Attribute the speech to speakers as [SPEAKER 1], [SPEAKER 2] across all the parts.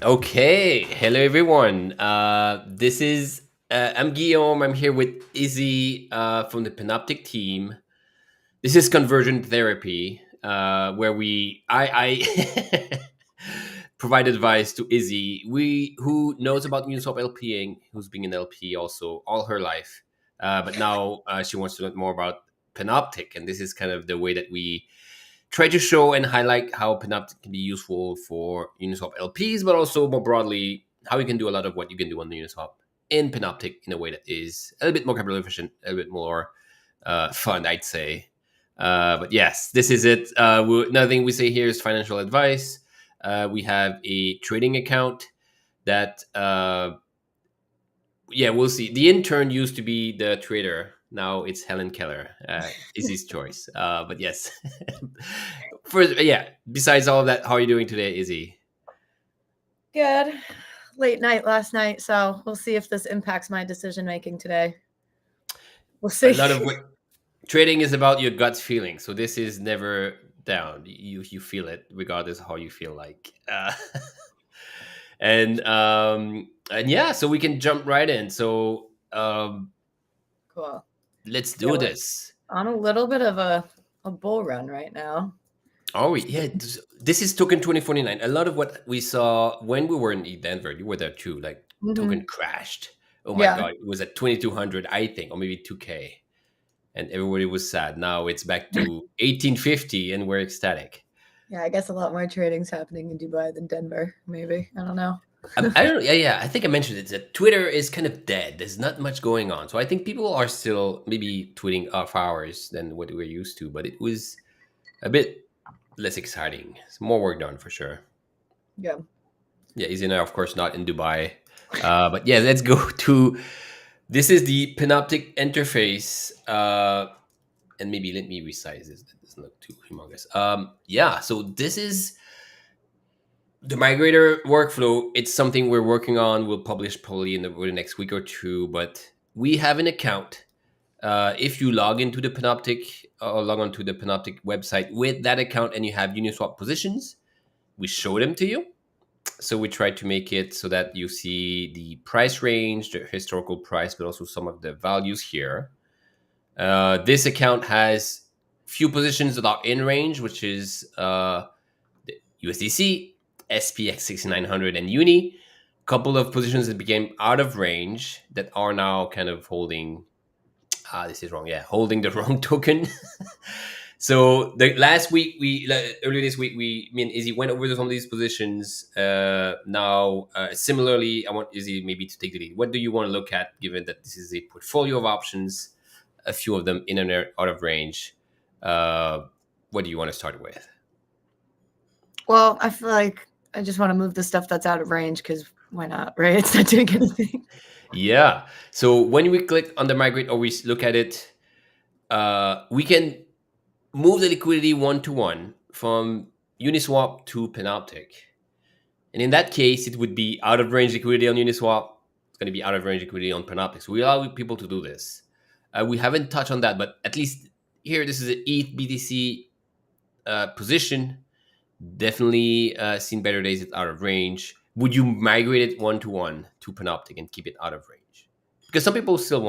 [SPEAKER 1] Okay, hello everyone. This is I'm Guillaume. I'm here with Izzy from the Panoptic team. This is conversion therapy, where I provide advice to Izzy, who knows about Uniswap LPing, who's been an LP also all her life, but now she wants to learn more about Panoptic, and this is kind of the way that we try to show and highlight how Panoptic can be useful for Uniswap LPs, but also more broadly, how you can do a lot of what you can do on the Uniswap in Panoptic in a way that is a little bit more capital efficient, a little bit more fun, I'd say. But yes, this is it. Another thing we say here is financial advice. We have a trading account that, yeah, we'll see. The intern used to be the trader. Now it's Helen Keller. Izzy's choice. But yes, first, yeah. Besides all of that, how are you doing today, Izzy?
[SPEAKER 2] Good. Late night last night, so we'll see if this impacts my decision making today. We'll
[SPEAKER 1] A
[SPEAKER 2] see.
[SPEAKER 1] lot of what trading is about your gut feeling. So this is never down. You feel it regardless of how you feel like. And yeah, so we can jump right in. So
[SPEAKER 2] Cool.
[SPEAKER 1] let's
[SPEAKER 2] Yeah,
[SPEAKER 1] do
[SPEAKER 2] we're
[SPEAKER 1] this.
[SPEAKER 2] on a little bit of a bull run right now.
[SPEAKER 1] Are we? Yeah, this is Token 2049. A lot of what we saw when we were in Denver, you were there too. Like Token
[SPEAKER 2] Hmm.
[SPEAKER 1] crashed. Oh my
[SPEAKER 2] Yeah.
[SPEAKER 1] god, it was at 2200, I think, or maybe 2K, and everybody was sad. Now it's back to 1850, and we're ecstatic.
[SPEAKER 2] Yeah, I guess a lot more trading's happening in Dubai than Denver, maybe. I don't know.
[SPEAKER 1] I don't know. Yeah, yeah. I think I mentioned it. That Twitter is kind of dead. There's not much going on. So I think people are still maybe tweeting off hours than what we're used to, but it was a bit less exciting. It's more work done for sure.
[SPEAKER 2] Yeah.
[SPEAKER 1] Yeah, Izzy and I, of course, not in Dubai. But yeah, let's go to this is the Panoptic interface. And maybe let me resize this. That doesn't look too humongous. Yeah, so this is the migrator workflow. It's something we're working on. We'll publish probably in the next week or two. But we have an account. If you log into the Panoptic or log onto the Panoptic website with that account and you have Uniswap positions, we show them to you. So we try to make it so that you see the price range, the historical price, but also some of the values here. This account has few positions that are in range, which is the USDC, SPX 6900, and Uni. Couple of positions that became out of range that are now kind of holding. This is wrong. Yeah, holding the wrong token. So the last week earlier this week me and Izzy went over some of these positions. Now similarly, I want Izzy maybe to take the lead. What do you want to look at, given that this is a portfolio of options, a few of them in and out of range? Uh, what do you want to start with?
[SPEAKER 2] Well, I feel like I just want to move the stuff that's out of range because why not, right? It's not doing anything.
[SPEAKER 1] Yeah. So when we click on the migrate or we look at it, we can move the liquidity one to one from Uniswap to Panoptic. And in that case, it would be out of range liquidity on Uniswap. It's going to be out of range liquidity on Panoptic. So we allow people to do this. We haven't touched on that, but at least here, this is an ETH BTC position. Definitely seen better days. It's out of range. Would you migrate it one to Panoptic and keep it out of range? Because some people still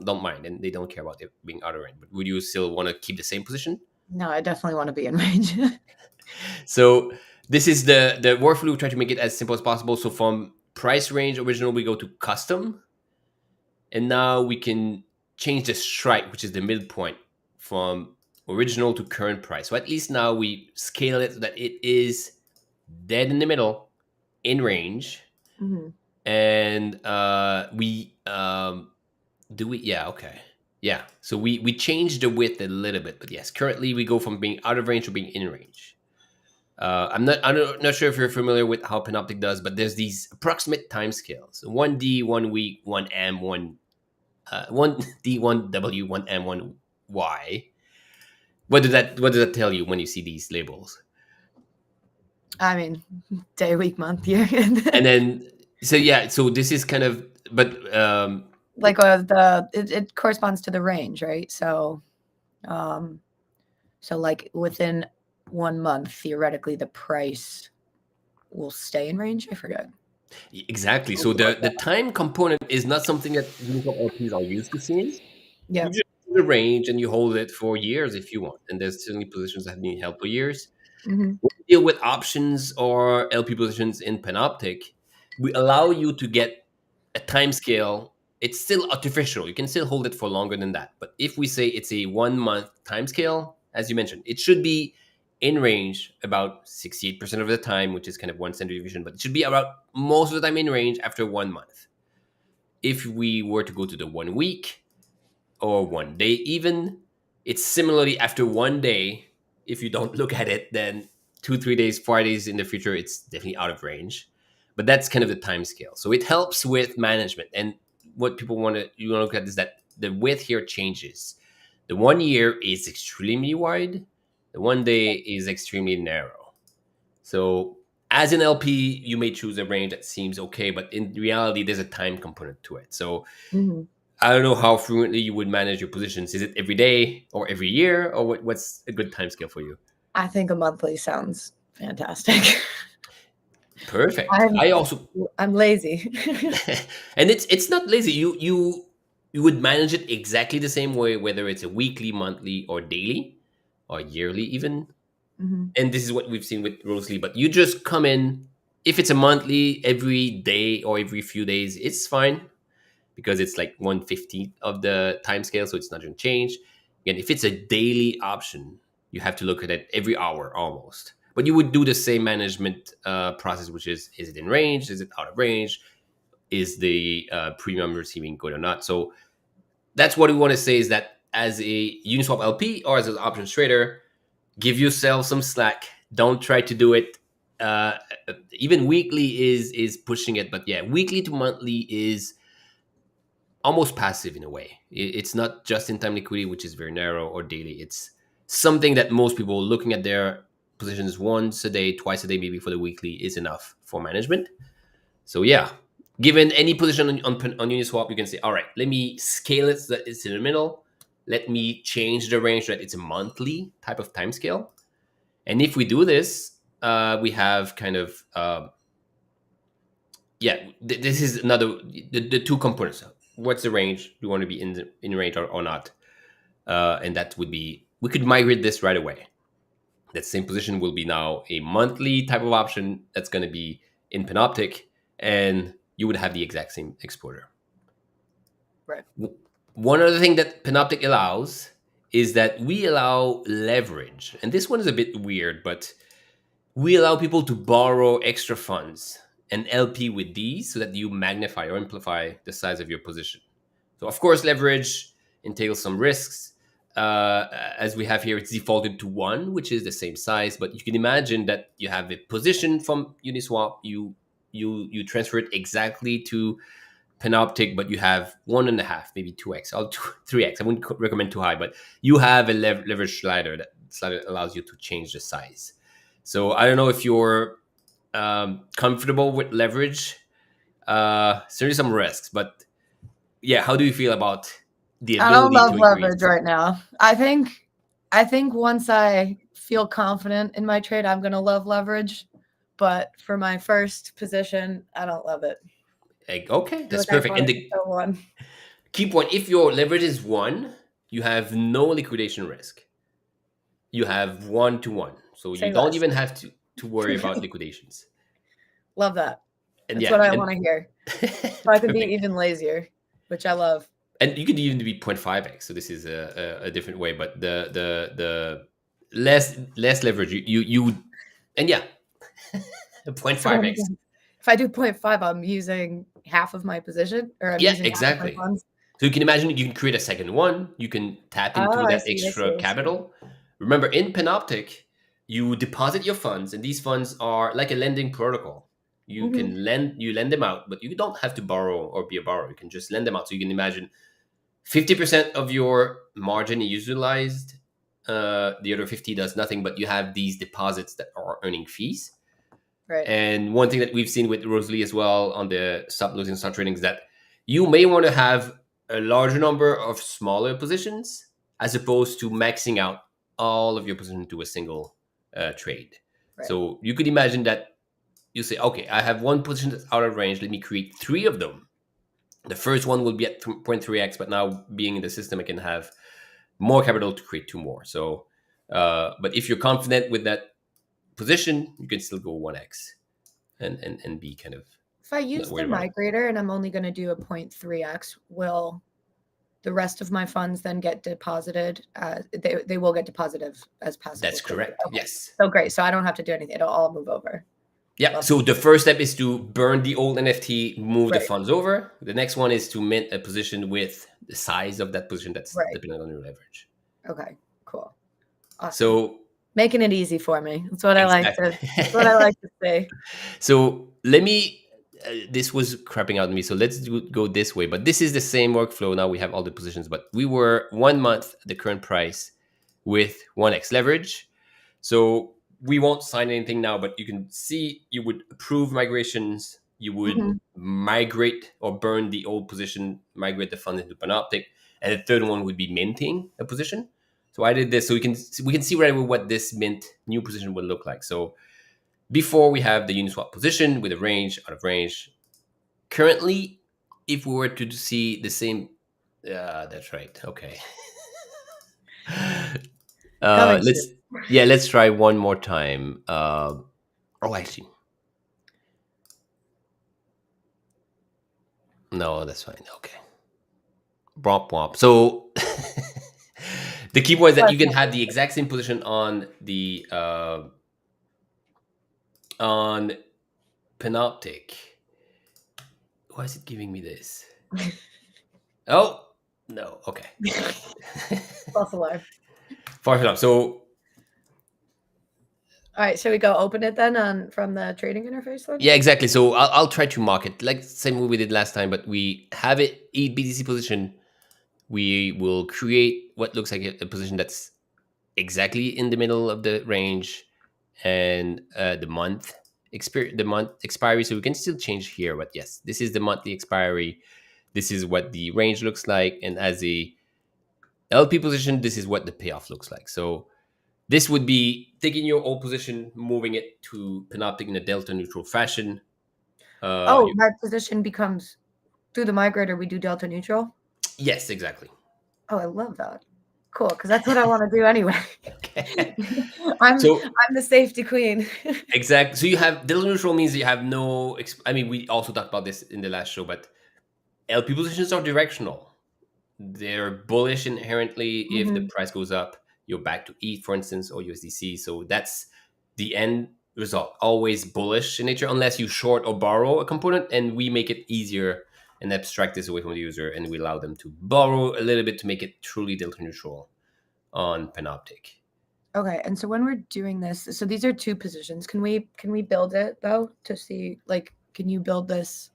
[SPEAKER 1] don't mind and they don't care about it being out of range. But would you still want to keep the same position?
[SPEAKER 2] No, I definitely want to be in range.
[SPEAKER 1] So this is the workflow. We try to make it as simple as possible. So from price range original, we go to custom, and now we can change the strike, which is the midpoint, from original to current price. So at least now we scale it so that it is dead in the middle, in range,
[SPEAKER 2] Hmm.
[SPEAKER 1] and we do we yeah okay yeah. So we change the width a little bit, but yes, currently we go from being out of range to being in range. I'm not sure if you're familiar with how Panoptic does, but there's these approximate timescales: 1D, 1 week, 1M, 1D, 1W, 1M, 1Y. What does that tell you when you see these labels?
[SPEAKER 2] I mean, day, week, month, year.
[SPEAKER 1] And then so yeah, so this is kind of but
[SPEAKER 2] Like it corresponds to the range, right? Um, so like within 1 month, theoretically, the price will stay in range. I forget.
[SPEAKER 1] Exactly. So
[SPEAKER 2] Something like
[SPEAKER 1] the
[SPEAKER 2] that.
[SPEAKER 1] time component is not something that Uniswap LPs are used to seeing. You
[SPEAKER 2] Yeah.
[SPEAKER 1] just do the range and you hold it for years if you want. And there's certainly positions that have been held for years.
[SPEAKER 2] Hmm.
[SPEAKER 1] When you deal with options or LP positions in Panoptic, we allow you to get a time scale. It's still artificial. You can still hold it for longer than that. But if we say it's a 1 month time scale, as you mentioned, it should be in range about 68% of the time, which is kind of one standard deviation, but it should be about most of the time in range after 1 month. If we were to go to the 1 week, or 1 day even, it's similarly after 1 day. If you don't look at it, then 2 3 days 4 days in the future, it's definitely out of range. But that's kind of the time scale, so it helps with management. And what people want to you want to look at is that the width here changes. The 1 year is extremely wide, the 1 day is extremely narrow. So as an LP, you may choose a range that seems okay, but in reality there's a time component to it. So
[SPEAKER 2] Hmm.
[SPEAKER 1] I don't know how frequently you would manage your positions. Is it every day or every year, or what's a good time scale for you?
[SPEAKER 2] I think a monthly sounds fantastic.
[SPEAKER 1] Perfect.
[SPEAKER 2] I'm
[SPEAKER 1] I also,
[SPEAKER 2] I'm lazy.
[SPEAKER 1] and it's not lazy. You would manage it exactly the same way, whether it's a weekly, monthly, or daily, or yearly even.
[SPEAKER 2] Hmm.
[SPEAKER 1] And this is what we've seen with Rosalie. But you just come in. If it's a monthly, every day or every few days, it's fine, because it's like 1/15 of the time scale, so it's not going to change. And if it's a daily option, you have to look at it every hour almost. But you would do the same management process, which is it in range? Is it out of range? Is the premium receiving good or not? So that's what we want to say, is that as a Uniswap LP or as an options trader, give yourself some slack. Don't try to do it. Uh, Even weekly is pushing it, but yeah, weekly to monthly is almost passive in a way. It's not just in time liquidity, which is very narrow, or daily. It's something that most people looking at their positions once a day, twice a day, maybe for the weekly is enough for management. So yeah, given any position on Uniswap, you can say, all right, let me scale it so that it's in the middle. Let me change the range so that it's a monthly type of time scale. And if we do this, we have kind of yeah, this is another the two components. What's the range? Do you want to be in range or not? And that would be, we could migrate this right away. That same position will be now a monthly type of option that's going to be in Panoptic, and you would have the exact same exposure.
[SPEAKER 2] Right.
[SPEAKER 1] One other thing that Panoptic allows is that we allow leverage, and this one is a bit weird, but we allow people to borrow extra funds and LP with these so that you magnify or amplify the size of your position. So, of course, leverage entails some risks. As we have here, it's defaulted to one, which is the same size. But you can imagine that you have a position from Uniswap, you transfer it exactly to Panoptic, but you have 1.5, maybe 2x, or 3x. I wouldn't recommend too high, but you have a leverage slider that allows you to change the size. So I don't know if you're comfortable with leverage. Certainly some risks, but yeah, how do you feel about the
[SPEAKER 2] I don't
[SPEAKER 1] ability
[SPEAKER 2] love
[SPEAKER 1] to
[SPEAKER 2] leverage
[SPEAKER 1] increase?
[SPEAKER 2] right now. I think once I feel confident in my trade, I'm gonna love leverage. But for my first position, I don't love it.
[SPEAKER 1] Like, okay,
[SPEAKER 2] I feel
[SPEAKER 1] that's
[SPEAKER 2] like I
[SPEAKER 1] perfect.
[SPEAKER 2] bought
[SPEAKER 1] And
[SPEAKER 2] it
[SPEAKER 1] the
[SPEAKER 2] so one.
[SPEAKER 1] key point: if your leverage is one, you have no liquidation risk. You have 1 to 1, so you
[SPEAKER 2] Say
[SPEAKER 1] don't
[SPEAKER 2] less.
[SPEAKER 1] even have to worry about liquidations.
[SPEAKER 2] Love that.
[SPEAKER 1] And
[SPEAKER 2] That's what
[SPEAKER 1] yeah,
[SPEAKER 2] I
[SPEAKER 1] and
[SPEAKER 2] want to hear. So I can be
[SPEAKER 1] perfect.
[SPEAKER 2] even lazier, which I love.
[SPEAKER 1] And you could even be 0.5x. So this is a different way, but the less leverage you would, and yeah,
[SPEAKER 2] So
[SPEAKER 1] 0.5x.
[SPEAKER 2] if I do point 0.5, I'm using half of my position, or I'm
[SPEAKER 1] Yeah,
[SPEAKER 2] using half of my
[SPEAKER 1] exactly.
[SPEAKER 2] funds.
[SPEAKER 1] So you can imagine you can create a second one. You can tap
[SPEAKER 2] Oh,
[SPEAKER 1] into
[SPEAKER 2] I
[SPEAKER 1] that
[SPEAKER 2] see. I see.
[SPEAKER 1] extra
[SPEAKER 2] I see.
[SPEAKER 1] capital. Remember, in Panoptic, you deposit your funds, and these funds are like a lending protocol.
[SPEAKER 2] Hmm.
[SPEAKER 1] You lend them out, but you don't have to borrow or be a borrower. You can just lend them out. So you can imagine 50% of your margin is utilized. The other 50 does nothing, but you have these deposits that are earning fees.
[SPEAKER 2] Right.
[SPEAKER 1] And one thing that we've seen with Rosalie as well on the stop losing start trading is that you may want to have a larger number of smaller positions as opposed to maxing out all of your position to a single trade.
[SPEAKER 2] Right.
[SPEAKER 1] So you could imagine that you say, okay, I have one position that's out of range. Let me create three of them. The first one will be at 0.3x, but now being in the system, I can have more capital to create two more. So, but if you're confident with that position, you can still go 1x and be kind of
[SPEAKER 2] If I
[SPEAKER 1] not
[SPEAKER 2] use the
[SPEAKER 1] worried about it.
[SPEAKER 2] migrator and I'm only going to do a 0.3x, will the rest of my funds then get deposited? They will get deposited as passive
[SPEAKER 1] That's
[SPEAKER 2] liquidity.
[SPEAKER 1] correct.
[SPEAKER 2] Okay.
[SPEAKER 1] Yes.
[SPEAKER 2] So great. So I don't have to do anything. It'll all move over.
[SPEAKER 1] Yeah.
[SPEAKER 2] Love
[SPEAKER 1] So the first step is to burn the old NFT, move the
[SPEAKER 2] Right.
[SPEAKER 1] funds over. The next one is to mint a position with the size of that position that's
[SPEAKER 2] Right.
[SPEAKER 1] depending on your leverage.
[SPEAKER 2] Okay. Cool. Awesome.
[SPEAKER 1] So
[SPEAKER 2] Making it easy for me. That's what I like to.
[SPEAKER 1] exactly.
[SPEAKER 2] That's what I like to say.
[SPEAKER 1] So let me. This was crapping out on me, so let's go this way. But this is the same workflow. Now we have all the positions, but we were 1 month at the current price with 1x leverage. So we won't sign anything now, but you can see you would approve migrations. You would
[SPEAKER 2] Mhm.
[SPEAKER 1] migrate or burn the old position, migrate the fund into Panoptic, and the third one would be minting a position. So I did this so we can see right away what this mint new position would look like. So before we have the Uniswap position with a range, out of range. Currently, if we were to see the same, that's right. Okay.
[SPEAKER 2] Coming
[SPEAKER 1] Let's
[SPEAKER 2] soon.
[SPEAKER 1] let's try one more time. Oh, actually, no, that's fine. Okay. Womp womp. So the key point is that you can have the exact same position on Panoptic. Why is it giving me this? Oh no. Okay.
[SPEAKER 2] False alarm.
[SPEAKER 1] Far enough. So
[SPEAKER 2] All right. Shall we go open it then from the trading interface then?
[SPEAKER 1] yeah, exactly. So I'll try to mark it like same way we did last time, but we have it BTC position. We will create what looks like a position that's exactly in the middle of the range and the month expiry. So we can still change here, but yes, this is the monthly expiry. This is what the range looks like, and as a LP position, this is what the payoff looks like. So this would be taking your old position, moving it to Panoptic in a delta neutral fashion.
[SPEAKER 2] My position becomes through the migrator. We do delta neutral.
[SPEAKER 1] Yes, exactly.
[SPEAKER 2] Oh, I love that. Cool, because that's what I want to do anyway.
[SPEAKER 1] Okay.
[SPEAKER 2] I'm
[SPEAKER 1] So
[SPEAKER 2] the safety queen.
[SPEAKER 1] exactly. So you have delta neutral means you have no. I mean, we also talked about this in the last show, but LP positions are directional. They're bullish inherently. If the
[SPEAKER 2] Mhm.
[SPEAKER 1] price goes up, you're back to ETH, for instance, or USDC. So that's the end result. Always bullish in nature, unless you short or borrow a component, and we make it easier and abstract this away from the user, and we allow them to borrow a little bit to make it truly delta neutral on Panoptic.
[SPEAKER 2] Okay, and so when we're doing this, so these are two positions. Can we build it though to see like can you build this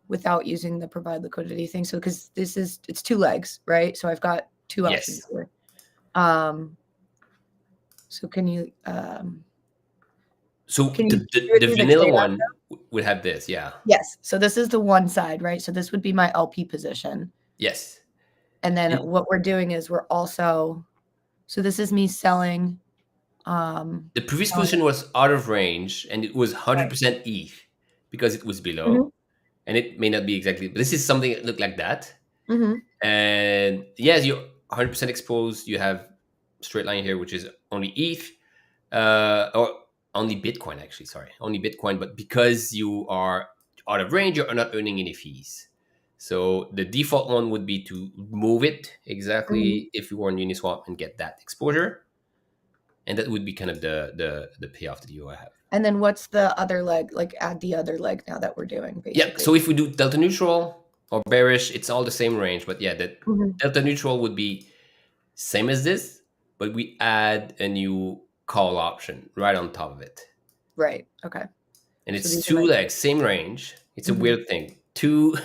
[SPEAKER 2] without using the provide liquidity thing? So because it's two legs, right? So I've got two options
[SPEAKER 1] Yes.
[SPEAKER 2] here. So can you
[SPEAKER 1] So
[SPEAKER 2] can you
[SPEAKER 1] the
[SPEAKER 2] do the
[SPEAKER 1] vanilla
[SPEAKER 2] trade out?
[SPEAKER 1] one would have this, yeah.
[SPEAKER 2] Yes. So this is the one side, right? So this would be my LP position.
[SPEAKER 1] Yes.
[SPEAKER 2] And then
[SPEAKER 1] And
[SPEAKER 2] what we're doing is we're also so this is me selling
[SPEAKER 1] the previous
[SPEAKER 2] selling
[SPEAKER 1] position was out of range and it was
[SPEAKER 2] right.
[SPEAKER 1] 100% ETH because it was below.
[SPEAKER 2] Mhm.
[SPEAKER 1] And it may not be exactly, but this is something that looked like that.
[SPEAKER 2] Mhm.
[SPEAKER 1] And yes, you're 100% exposed. You have straight line here, which is only ETH, or only Bitcoin, actually. Sorry, only Bitcoin. But because you are out of range, you're not earning any fees. So the default one would be to move it
[SPEAKER 2] Mhm.
[SPEAKER 1] exactly if you were on Uniswap and get that exposure, and that would be kind of the payoff that you have.
[SPEAKER 2] And then what's the other leg? Like add the other leg now that we're doing
[SPEAKER 1] Yeah.
[SPEAKER 2] basically.
[SPEAKER 1] So if we do delta neutral or bearish, it's all the same range. But yeah, that
[SPEAKER 2] Mhm.
[SPEAKER 1] delta neutral would be same as this, but we add a new call option right on top of it.
[SPEAKER 2] Right. Okay.
[SPEAKER 1] And
[SPEAKER 2] So
[SPEAKER 1] it's
[SPEAKER 2] these are
[SPEAKER 1] two
[SPEAKER 2] my
[SPEAKER 1] legs, same range. It's a
[SPEAKER 2] Mhm.
[SPEAKER 1] weird thing. Two,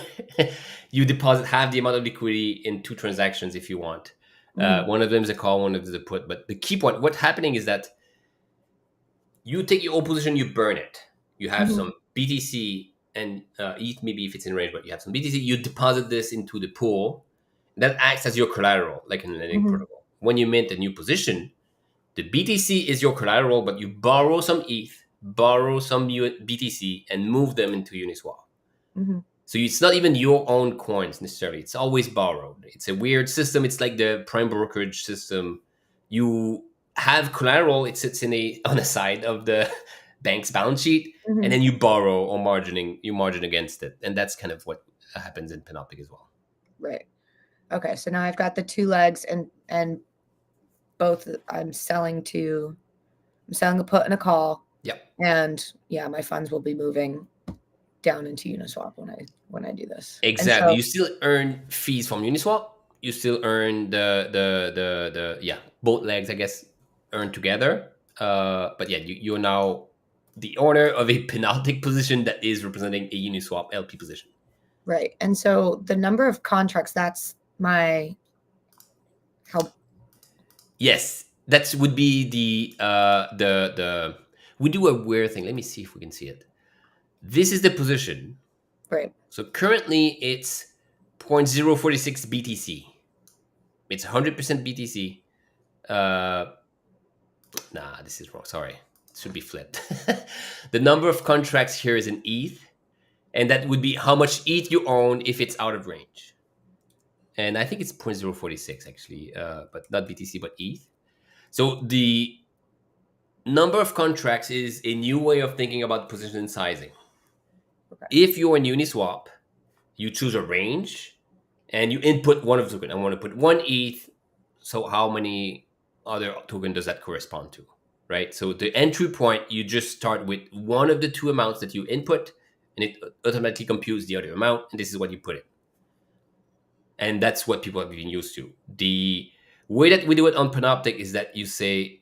[SPEAKER 1] you deposit half the amount of liquidity in two transactions if you want.
[SPEAKER 2] Mhm.
[SPEAKER 1] One of them is a call, one of them is a put. But the key point, what's happening is that you take your old position, you burn it. You have
[SPEAKER 2] Mhm.
[SPEAKER 1] some BTC and ETH, maybe if it's in range, but you have some BTC. You deposit this into the pool. That acts as your collateral, like in a lending
[SPEAKER 2] Mhm.
[SPEAKER 1] protocol. When you mint a new position, the BTC is your collateral, but you borrow some ETH, borrow some BTC and move them into Uniswap.
[SPEAKER 2] Hmm.
[SPEAKER 1] So it's not even your own coins necessarily. It's always borrowed. It's a weird system. It's like the prime brokerage system. You have collateral. It sits in a on the side of the bank's balance sheet, and
[SPEAKER 2] Hmm.
[SPEAKER 1] then you borrow or margining. You margin against it, and that's kind of what happens in Panoptic as well.
[SPEAKER 2] Right. Okay. So now I've got the two legs, and both I'm selling a put and a call,
[SPEAKER 1] Yep.
[SPEAKER 2] and yeah, my funds will be moving down into Uniswap when I do this. And
[SPEAKER 1] Exactly.
[SPEAKER 2] so
[SPEAKER 1] You still earn fees from Uniswap. You still earn the yeah, both legs, I guess, earn together. But yeah, you're now the owner of a penaltic position that is representing a Uniswap LP position.
[SPEAKER 2] right. And so the number of contracts, that's my how
[SPEAKER 1] Yes, that would be the we do a weird thing. Let me see if we can see it. This is the position.
[SPEAKER 2] right.
[SPEAKER 1] So currently it's 0.046 BTC. It's 100% BTC. Nah, this is wrong. Sorry. It should be flipped. The number of contracts here is in ETH, and that would be how much ETH you own if it's out of range. And I think it's 0.046 actually, but not BTC, but ETH. So the number of contracts is a new way of thinking about position sizing.
[SPEAKER 2] Okay.
[SPEAKER 1] If you're in Uniswap, you choose a range and you input one of the token. I want to put one ETH. So how many other token does that correspond to? Right. So the entry point, you just start with one of the two amounts that you input, and it automatically computes the other amount, and this is what you put in. And that's what people have been used to. The way that we do it on Panoptic is that you say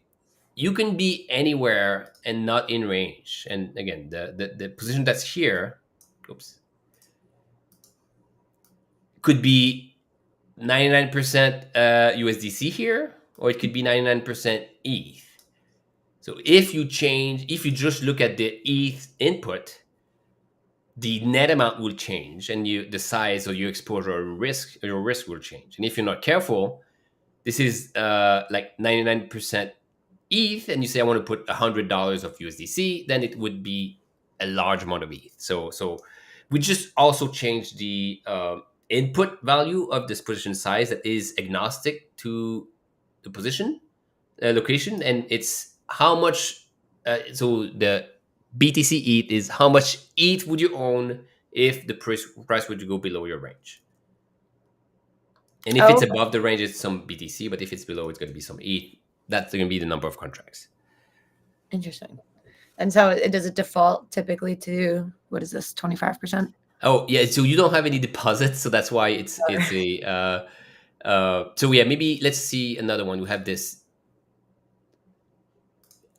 [SPEAKER 1] you can be anywhere and not in range. And again, the position that's here, oops, could be 99% USDC here, or it could be 99% ETH. So if you just look at the ETH input, the net amount will change, and the size of your exposure or your risk will change. And if you're not careful, this is like 99% ETH, and you say I want to put $100 of USDC, then it would be a large amount of ETH. So we just also changed the input value of this position size that is agnostic to the position location, and it's how much. So the BTC ETH is how much ETH would you own if the price would go below your range. And if it's
[SPEAKER 2] Oh,
[SPEAKER 1] above the range, it's some BTC, but if it's below, it's going to be some ETH. That's going to be the number of contracts.
[SPEAKER 2] interesting. And so it does it default typically to what is this, 25%?
[SPEAKER 1] Oh yeah, so you don't have any deposits, so that's why it's a. So yeah, maybe let's see another one. We have this.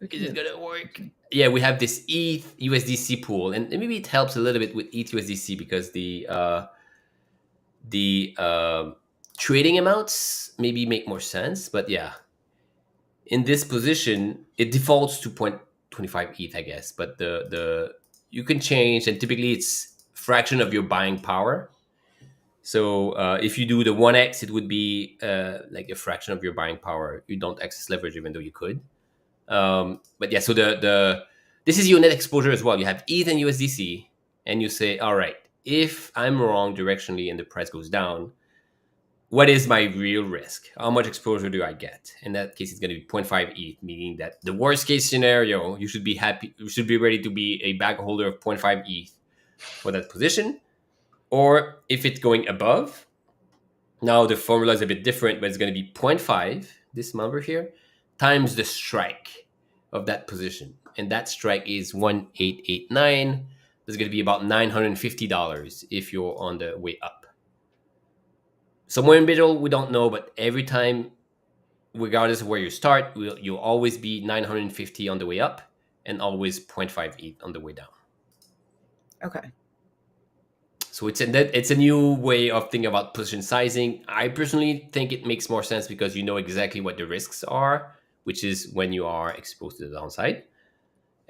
[SPEAKER 1] Is it gonna work? Yeah, we have this ETH USDC pool, and maybe it helps a little bit with ETH USDC because the trading amounts maybe make more sense. But yeah, in this position, it defaults to 0.25 ETH, I guess. But the you can change, and typically it's fraction of your buying power. So if you do the 1x, it would be like a fraction of your buying power. You don't access leverage, even though you could. But yeah, so the this is your net exposure as well. You have ETH and USDC, and you say, all right, if I'm wrong directionally and the price goes down, what is my real risk? How much exposure do I get? In that case, it's going to be 0.5 ETH, meaning that the worst case scenario, you should be happy, you should be ready to be a bag holder of 0.5 ETH for that position. Or if it's going above, now the formula is a bit different, but it's going to be zero point 0.5, this number here, times the strike of that position. And that strike is 1889. That's going to be about $950 if you're on the way up. Somewhere in middle, we don't know, but every time, regardless of where you start, you'll always be 950 on the way up and always 0.5 ETH on the way down.
[SPEAKER 2] Okay.
[SPEAKER 1] So it's a new way of thinking about position sizing. I personally think it makes more sense because you know exactly what the risks are, which is when you are exposed to the downside.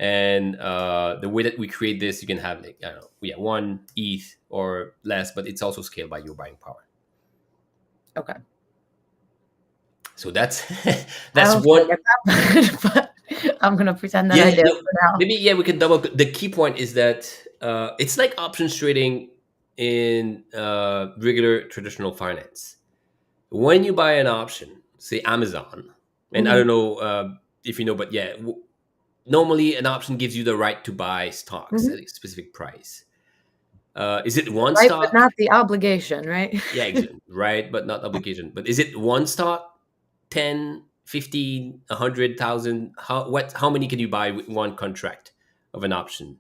[SPEAKER 1] And the way that we create this, you can have like I don't know, yeah, 1 ETH or less, but it's also scaled by your buying power.
[SPEAKER 2] Okay.
[SPEAKER 1] So that's
[SPEAKER 2] I
[SPEAKER 1] that's
[SPEAKER 2] don't fully
[SPEAKER 1] one.
[SPEAKER 2] get that, but I'm gonna pretend that I
[SPEAKER 1] Yeah,
[SPEAKER 2] do
[SPEAKER 1] no,
[SPEAKER 2] for now.
[SPEAKER 1] maybe we can double. The key point is that it's like options trading in regular traditional finance. When you buy an option, say Amazon, and I
[SPEAKER 2] Hmm.
[SPEAKER 1] don't know if you know, but yeah, normally an option gives you the right to buy stocks
[SPEAKER 2] Hmm.
[SPEAKER 1] at a specific price. Is it one
[SPEAKER 2] Right, but
[SPEAKER 1] stock?
[SPEAKER 2] not the obligation, right?
[SPEAKER 1] Yeah, right, but not obligation. But is it one stock, 10, 15, 100,000? How many can you buy with one contract of an option?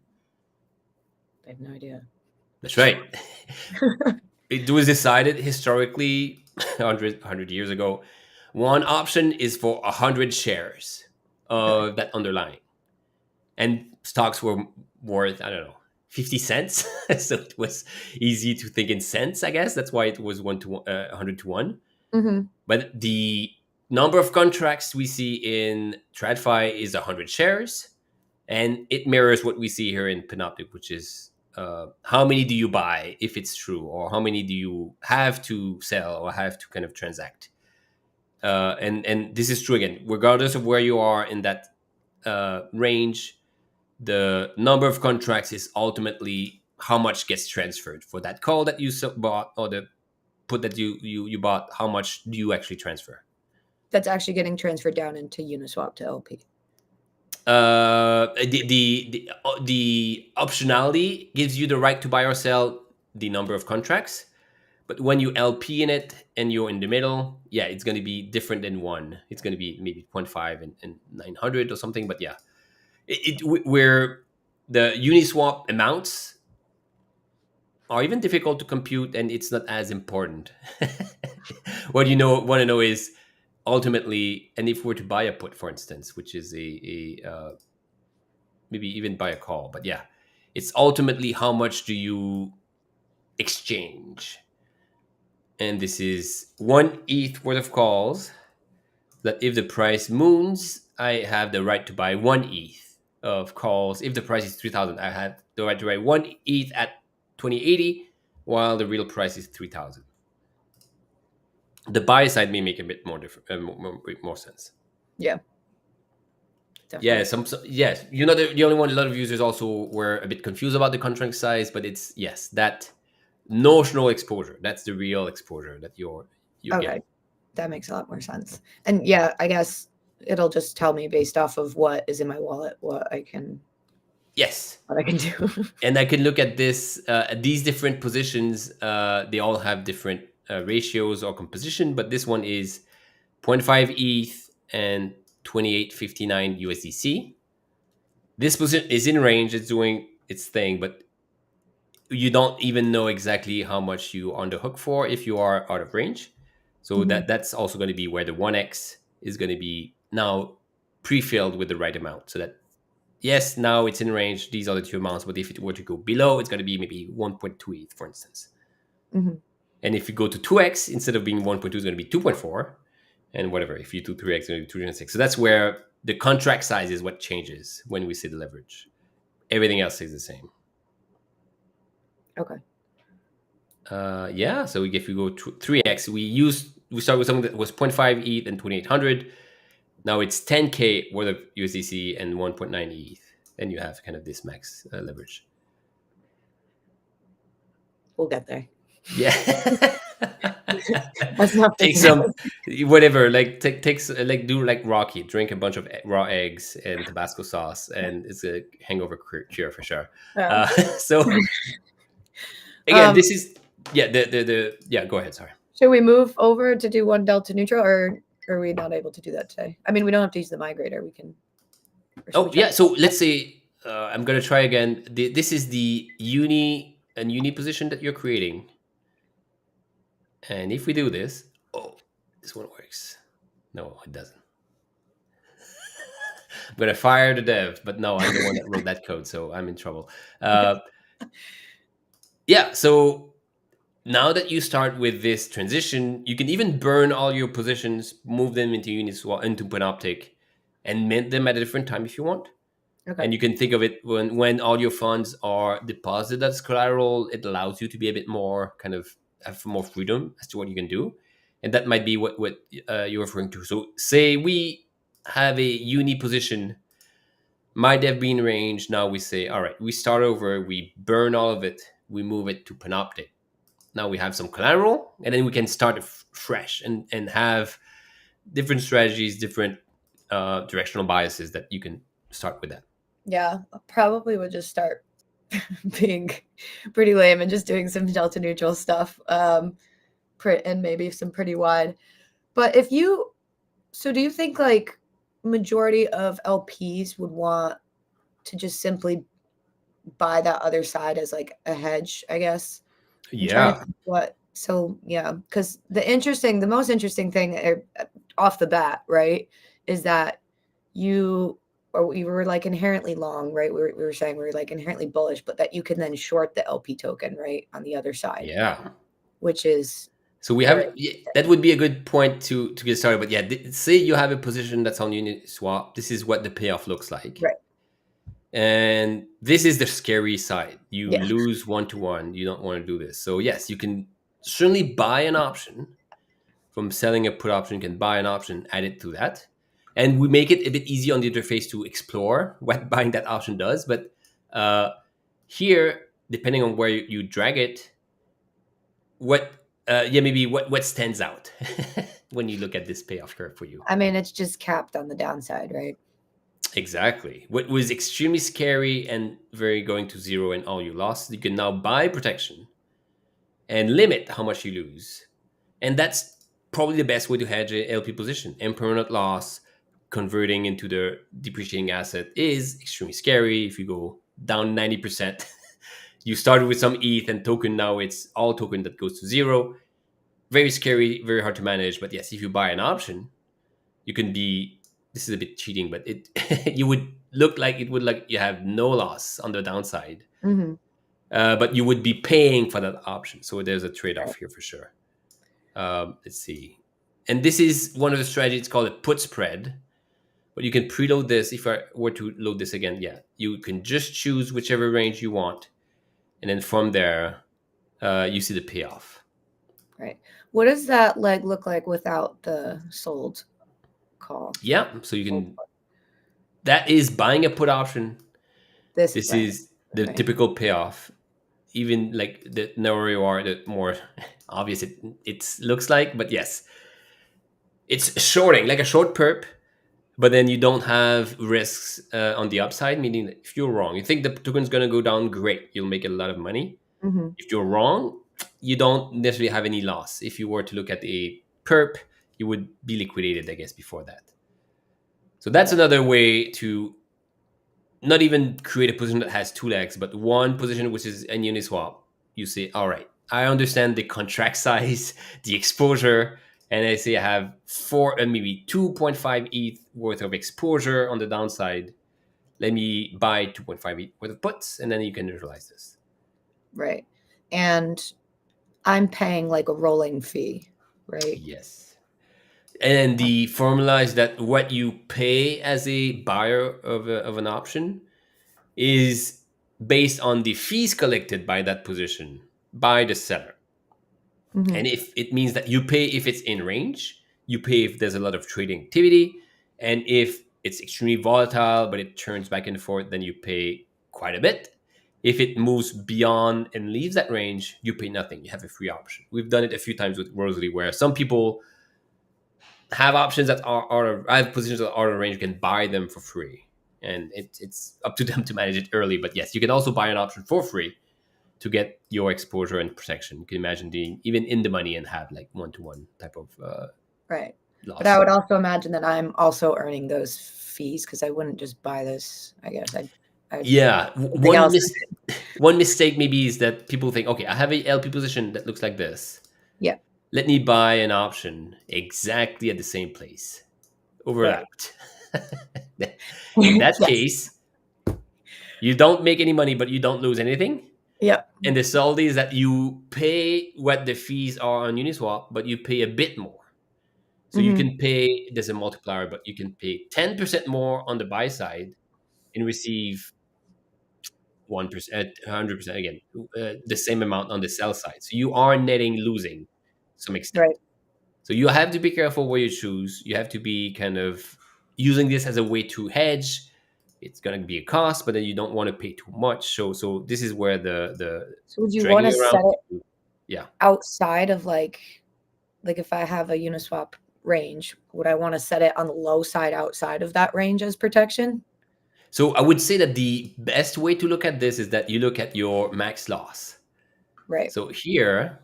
[SPEAKER 2] I have no idea.
[SPEAKER 1] That's right. It was decided historically 100 years ago. One option is for 100 shares
[SPEAKER 2] Okay.
[SPEAKER 1] of that underlying. And stocks were worth, I don't know, 50 cents. So it was easy to think in cents, I guess. That's why it was 100 to 1.
[SPEAKER 2] Hmm.
[SPEAKER 1] But the number of contracts we see in TradFi is 100 shares, and it mirrors what we see here in Panoptic, which is how many do you buy if it's true, or how many do you have to sell or have to kind of transact. And this is true again, regardless of where you are in that range. The number of contracts is ultimately how much gets transferred for that call that you bought, or the put that you bought. How much do you actually transfer?
[SPEAKER 2] That's actually getting transferred down into Uniswap to LP.
[SPEAKER 1] The optionality gives you the right to buy or sell the number of contracts, but when you LP in it and you're in the middle, yeah, it's going to be different than one. It's going to be maybe 0.5 and 900 or something. But yeah, where the Uniswap amounts are even difficult to compute, and it's not as important. What you know want to know is ultimately, and if we're to buy a put, for instance, which is a maybe even buy a call, but yeah, it's ultimately how much do you exchange, and this is one ETH worth of calls. That if the price moons, I have the right to buy one ETH of calls. If the price is 3,000, I have the right to buy one ETH at 2080, while the real price is 3,000. The buy side may make a bit more different, more sense.
[SPEAKER 2] Yeah,
[SPEAKER 1] Yeah,
[SPEAKER 2] definitely.
[SPEAKER 1] yes, you're not the only one. A lot of users also were a bit confused about the contract size, but it's yes, that notional exposure. That's the real exposure that you're getting.
[SPEAKER 2] Okay, that makes a lot more sense. And yeah, I guess it'll just tell me based off of what is in my wallet
[SPEAKER 1] Yes,
[SPEAKER 2] what I can do.
[SPEAKER 1] and I can look at these different positions. They all have different ratios or composition, but this one is zero point 0.5 ETH and 28.59 USDC. This position is in range. It's doing its thing, but you don't even know exactly how much you on the hook for if you are out of range. So
[SPEAKER 2] Hmm.
[SPEAKER 1] that's also going to be where the 1x is going to be now pre-filled with the right amount. So that yes, now it's in range. These are the two amounts, but if it were to go below, it's going to be maybe 1.2 ETH, for instance.
[SPEAKER 2] Hmm.
[SPEAKER 1] And if you go to 2x, instead of being 1.2, it's going to be 2.4, and whatever. If you do 3x, it's going to be 2.6. So that's where the contract size is what changes when we see the leverage. Everything else stays the same.
[SPEAKER 2] Okay.
[SPEAKER 1] Yeah, so if you go to 3x, we start with something that was zero point 0.5 ETH and 2800. Now it's 10k worth of USDC and 1.9 ETH. Then you have kind of this max leverage.
[SPEAKER 2] We'll get there.
[SPEAKER 1] Yeah.
[SPEAKER 2] That's not
[SPEAKER 1] Take
[SPEAKER 2] freaking
[SPEAKER 1] some
[SPEAKER 2] out.
[SPEAKER 1] whatever, like like do like Rocky, drink a bunch of raw eggs and Tabasco sauce, and it's a hangover cure for sure.
[SPEAKER 2] Yeah.
[SPEAKER 1] So again,
[SPEAKER 2] Um,
[SPEAKER 1] this is yeah the yeah. Go ahead, sorry.
[SPEAKER 2] should we move over to do one delta neutral, or are we not able to do that today? I mean, we don't have to use the migrator. We can, or should we
[SPEAKER 1] Oh
[SPEAKER 2] try?
[SPEAKER 1] yeah, so let's say I'm gonna try again. This is the uni position that you're creating, and if we do this, oh, this one works. No, it doesn't. I'm gonna fire the dev, but no, I'm the one that wrote that code, so I'm in trouble. Uh, yeah, so now that you start with this transition, you can even burn all your positions, move them into Uniswap, into Panoptic, and mint them at a different time if you want.
[SPEAKER 2] Okay.
[SPEAKER 1] And you can think of it when all your funds are deposited as collateral, it allows you to be a bit more kind of have more freedom as to what you can do, and that might be what you're referring to. So say we have a uni position might have been range. Now we say, all right, we start over, we burn all of it, we move it to Panoptic. Now we have some collateral, and then we can start fresh and have different strategies, different directional biases that you can start with that.
[SPEAKER 2] Yeah, I probably would just start being pretty lame and just doing some delta neutral stuff, and maybe some pretty wide. But if you, so do you think like majority of LPs would want to just simply buy that other side as like a hedge, I guess? I'm trying to
[SPEAKER 1] Yeah,
[SPEAKER 2] think what. So yeah, because the most interesting thing off the bat, right, is that you or we were like inherently long, right? We were saying we were like inherently bullish, but that you can then short the LP token, right, on the other side,
[SPEAKER 1] yeah.
[SPEAKER 2] which is
[SPEAKER 1] So we
[SPEAKER 2] very
[SPEAKER 1] have that would be a good point to get started. But yeah, say you have a position that's on Uniswap. This is what the payoff looks like,
[SPEAKER 2] right.
[SPEAKER 1] and this is the scary side. You
[SPEAKER 2] Yeah.
[SPEAKER 1] lose 1 to 1. You don't want to do this. So yes, you can certainly buy an option from selling a put option. You can buy an option, add it to that, and we make it a bit easy on the interface to explore what buying that option does. But uh, here, depending on where you drag it, what yeah, maybe what stands out when you look at this payoff curve for you.
[SPEAKER 2] I mean, it's just capped on the downside, right?
[SPEAKER 1] Exactly. What was extremely scary and very going to zero and all you lost, you can now buy protection and limit how much you lose. And that's probably the best way to hedge a LP position. Impermanent loss converting into the depreciating asset is extremely scary. If you go down 90%, you started with some ETH and token, now it's all token that goes to zero. Very scary, very hard to manage. But yes, if you buy an option, you can be, this is a bit cheating, but it you would look like it would like you have no loss on the downside,
[SPEAKER 2] Mm-hmm.
[SPEAKER 1] but you would be paying for that option. So there's a
[SPEAKER 2] Right.
[SPEAKER 1] trade-off here for sure. Let's see. And this is one of the strategies. It's called a put spread. But you can preload this. If I were to load this again, yeah, you can just choose whichever range you want, and then from there, you see the payoff.
[SPEAKER 2] Right. What does that leg look like without the sold call?
[SPEAKER 1] Yeah, so you
[SPEAKER 2] Sold
[SPEAKER 1] can.
[SPEAKER 2] put?
[SPEAKER 1] That is buying a put option.
[SPEAKER 2] This
[SPEAKER 1] This
[SPEAKER 2] right.
[SPEAKER 1] is the
[SPEAKER 2] Right.
[SPEAKER 1] typical payoff. Even like the narrower you are, the more obvious it looks like. But yes, it's shorting like a short perp, but then you don't have risks on the upside. Meaning, that if you're wrong, you think the token's gonna go down, great, you'll make a lot of money.
[SPEAKER 2] Mm-hmm.
[SPEAKER 1] If you're wrong, you don't necessarily have any loss. If you were to look at a perp, you would be liquidated, I guess, before that. So that's
[SPEAKER 2] Right.
[SPEAKER 1] another way to not even create a position that has two legs, but one position which is an Uniswap. You say, all right, I understand the contract size, the exposure, and I say I have maybe 2.5 ETH worth of exposure on the downside. Let me buy 2.5 ETH worth of puts, and then you can neutralize this.
[SPEAKER 2] Right. And I'm paying like a rolling fee, right?
[SPEAKER 1] Yes. And the formula is that what you pay as a buyer of an option is based on the fees collected by that position by the seller.
[SPEAKER 2] Mm-hmm.
[SPEAKER 1] And if it means that you pay if it's in range, you pay if there's a lot of trading activity, and if it's extremely volatile but it turns back and forth, then you pay quite a bit. If it moves beyond and leaves that range, you pay nothing. You have a free option. We've done it a few times with Rosalie, where some people have options that are I have positions that are out of range. You can buy them for free, and it's up to them to manage it early. But yes, you can also buy an option for free to get your exposure and protection. You can imagine being even in the money and have like 1 to 1 type of
[SPEAKER 2] Right. But I
[SPEAKER 1] loss.
[SPEAKER 2] would also imagine that I'm also earning those fees because I wouldn't just buy this. I guess I'd
[SPEAKER 1] Yeah,
[SPEAKER 2] something else.
[SPEAKER 1] one mistake maybe is that people think, okay, I have a LP position that looks like this.
[SPEAKER 2] Yeah.
[SPEAKER 1] Let me buy an option exactly at the same place,
[SPEAKER 2] Right.
[SPEAKER 1] overlapped. In that
[SPEAKER 2] Yes.
[SPEAKER 1] case, you don't make any money, but you don't lose anything.
[SPEAKER 2] Yep.
[SPEAKER 1] And the salty is that you pay what the fees are on Uniswap, but you pay a bit more. So you
[SPEAKER 2] Mm-hmm.
[SPEAKER 1] can pay, there's a multiplier, but you can pay 10% more on the buy side and receive 1%, 100% again, the same amount on the sell side. So you are netting losing to some extent.
[SPEAKER 2] Right.
[SPEAKER 1] So you have to be careful where you choose. You have to be kind of using this as a way to hedge, it's going to be a cost, but then you don't want to pay too much. So this is where the
[SPEAKER 2] So would you want to
[SPEAKER 1] dragging around.
[SPEAKER 2] set it
[SPEAKER 1] Yeah.
[SPEAKER 2] outside of like if I have a Uniswap range, would I want to set it on the low side outside of that range as protection?
[SPEAKER 1] So I would say that the best way to look at this is that you look at your max loss.
[SPEAKER 2] Right.
[SPEAKER 1] So here,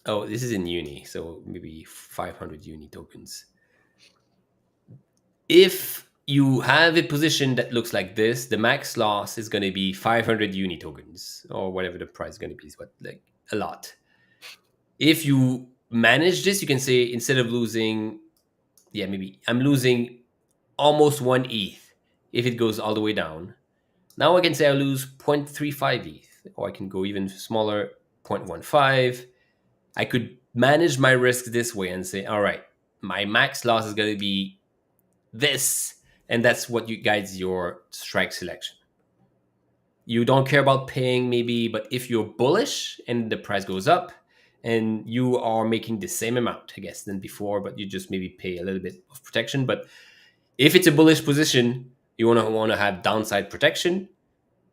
[SPEAKER 1] oh, this is in uni, so maybe 500 uni tokens. If you have a position that looks like this, the max loss is going to be 500 uni tokens or whatever the price is going to be, but like a lot. If you manage this, you can say instead of losing, yeah, maybe I'm losing almost 1 ETH if it goes all the way down. Now I can say I lose 0.35 ETH, or I can go even smaller, 0.15. I could manage my risk this way and say, all right, my max loss is going to be this, and that's what you guides your strike selection. You don't care about paying maybe, but if you're bullish and the price goes up and you are making the same amount, I guess, than before, but you just maybe pay a little bit of protection. But if it's a bullish position, you want to have downside protection,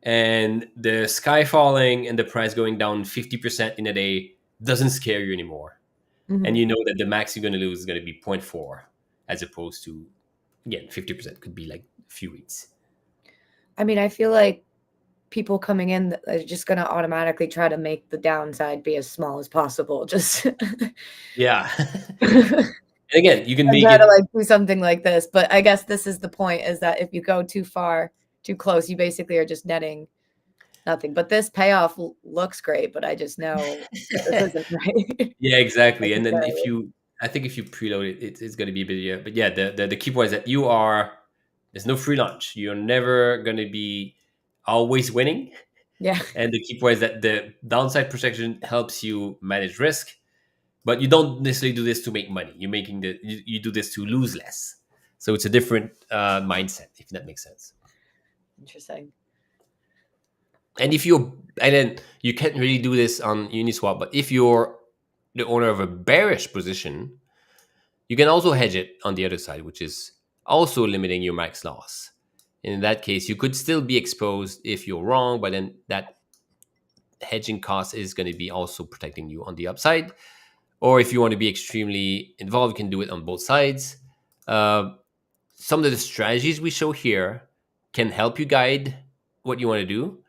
[SPEAKER 1] and the sky falling and the price going down 50% in a day doesn't scare you anymore. And
[SPEAKER 2] Mhm.
[SPEAKER 1] you know that the max you're going to lose is going to be zero point 0.4 as opposed to, again, 50% could be like a few weeks.
[SPEAKER 2] I mean, I feel like people coming in are just going to automatically try to make the downside be as small as possible. Just
[SPEAKER 1] Yeah.
[SPEAKER 2] and
[SPEAKER 1] And again, you can make
[SPEAKER 2] try to
[SPEAKER 1] it.
[SPEAKER 2] like do something like this. But I guess this is the point, is that if you go too far, too close, you basically are just netting nothing. But this payoff looks great, but I just know that this isn't right.
[SPEAKER 1] Yeah, exactly. And then if
[SPEAKER 2] necessarily.
[SPEAKER 1] you, I think if you preload it, it's going to be a bit, yeah. But yeah, the key point is that you are, there's no free lunch. You're never going to be always winning.
[SPEAKER 2] Yeah.
[SPEAKER 1] And the key point is that the downside protection helps you manage risk, but you don't necessarily do this to make money. You're making you do this to lose less. So it's a different mindset, if that makes sense.
[SPEAKER 2] Interesting.
[SPEAKER 1] And if you're, and then you can't really do this on Uniswap, but if you're the owner of a bearish position, you can also hedge it on the other side, which is also limiting your max loss. In that case, you could still be exposed if you're wrong, but then that hedging cost is going to be also protecting you on the upside. Or if you want to be extremely involved, you can do it on both sides. Uh, some of the strategies we show here can help you guide what you want to do.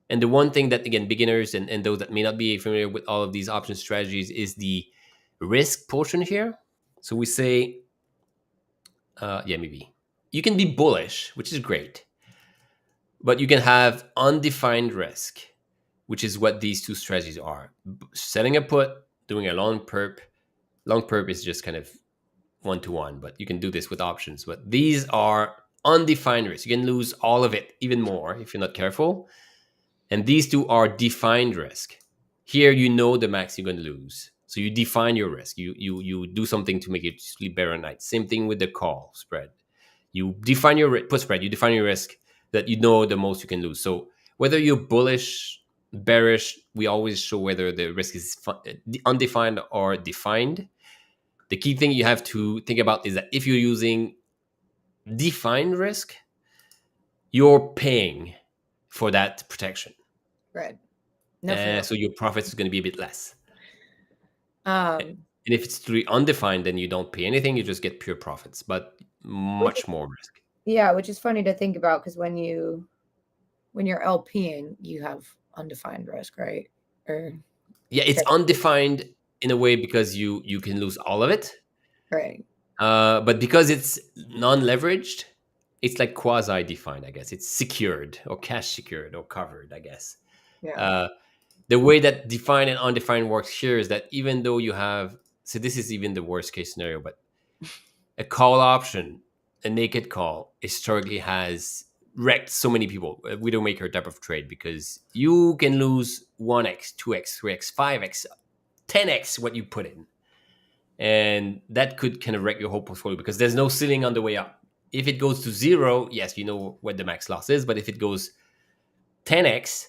[SPEAKER 1] And the one thing that, again, beginners and those that may not be familiar with all of these option strategies is the risk portion here. So we say, yeah, maybe you can be bullish, which is great, but you can have undefined risk, which is what these two strategies are. Selling a put, doing a long perp. Long perp is just kind of one to one, but you can do this with options. But these are undefined risk. You can lose all of it, even more, if you're not careful. And these two are defined risk. Here, you know the max you're going to lose. So you define your risk. You do something to make it sleep better at night. Same thing with the call spread. You define your put spread. You define your risk that you know the most you can lose. So whether you're bullish, bearish, we always show whether the risk is undefined or defined. The key thing you have to think about is that if you're using defined risk, you're paying for that protection.
[SPEAKER 2] Right. No, for real.
[SPEAKER 1] So your profits is going to be a bit less.
[SPEAKER 2] Um,
[SPEAKER 1] And if it's totally undefined, then you don't pay anything. You just get pure profits, but
[SPEAKER 2] which
[SPEAKER 1] much more risk.
[SPEAKER 2] yeah, which is funny to think about, because when you're LPing, you have undefined risk, right? Or
[SPEAKER 1] Yeah, it's undefined in a way because you can lose all of it.
[SPEAKER 2] right.
[SPEAKER 1] But because it's non-leveraged, it's like quasi-defined, I guess. It's secured or cash secured or covered, I guess.
[SPEAKER 2] Yeah.
[SPEAKER 1] Uh, the way that defined and undefined works here is that even though you have, so this is even the worst case scenario, but a call option, a naked call, historically has wrecked so many people, a widowmaker type of trade, because you can lose 1x, 2x, 3x, 5x, 10x what you put in. And that could kind of wreck your whole portfolio because there's no ceiling on the way up. If it goes to zero, yes, you know what the max loss is. But if it goes 10x,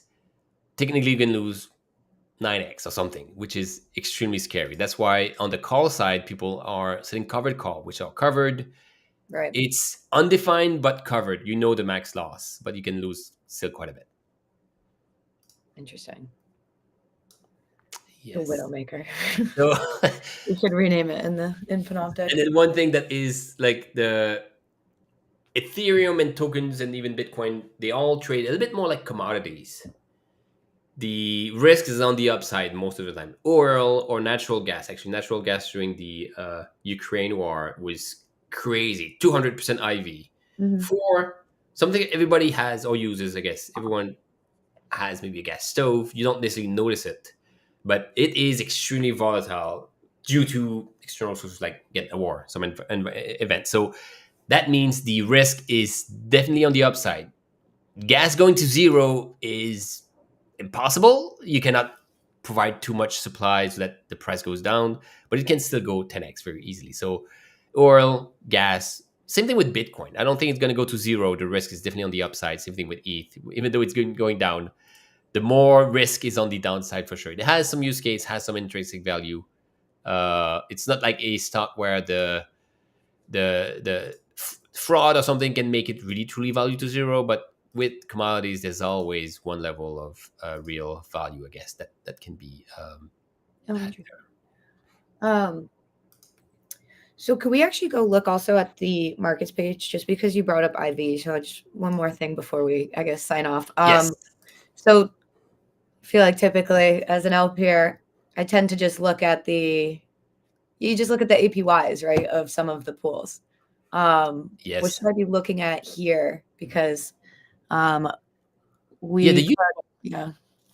[SPEAKER 1] technically you can lose 9x or something, which is extremely scary. That's why on the call side, people are setting covered call, which are covered.
[SPEAKER 2] Right.
[SPEAKER 1] It's undefined but covered. You know the max loss, but you can lose still quite a bit.
[SPEAKER 2] Interesting. The
[SPEAKER 1] Yes.
[SPEAKER 2] Widowmaker.
[SPEAKER 1] So,
[SPEAKER 2] We should rename it in
[SPEAKER 1] and
[SPEAKER 2] Panoptic.
[SPEAKER 1] then one thing that is like the Ethereum and tokens and even Bitcoin, they all trade a little bit more like commodities. The risk is on the upside most of the time. Oil or natural gas. Actually, natural gas during the Ukraine war was crazy. 200% IV.
[SPEAKER 2] Hmm.
[SPEAKER 1] For something everybody has or uses, I guess. Everyone has maybe a gas stove. You don't necessarily notice it, but it is extremely volatile due to external sources like get a war, some event. So that means the risk is definitely on the upside. Gas going to zero is impossible. You cannot provide too much supply so that the price goes down, but it can still go 10x very easily. So, oil, gas, same thing with Bitcoin. I don't think it's going to go to zero. The risk is definitely on the upside. Same thing with ETH. Even though it's going down, the more risk is on the downside for sure. It has some use case, has some intrinsic value. It's not like a stock where the fraud or something can make it really truly value to zero, but with commodities there's always one level of real value, I guess, that can be
[SPEAKER 2] Oh,
[SPEAKER 1] had
[SPEAKER 2] interesting.
[SPEAKER 1] there.
[SPEAKER 2] So could we actually go look also at the markets page, just because you brought up IV? So just one more thing before we, I guess, sign off.
[SPEAKER 1] Yes.
[SPEAKER 2] So I feel like typically as an LPer, I tend to just look at you just look at the APYs, right, of some of the pools. What
[SPEAKER 1] Yes.
[SPEAKER 2] should I be looking at here? Because um,
[SPEAKER 1] Yeah,
[SPEAKER 2] we,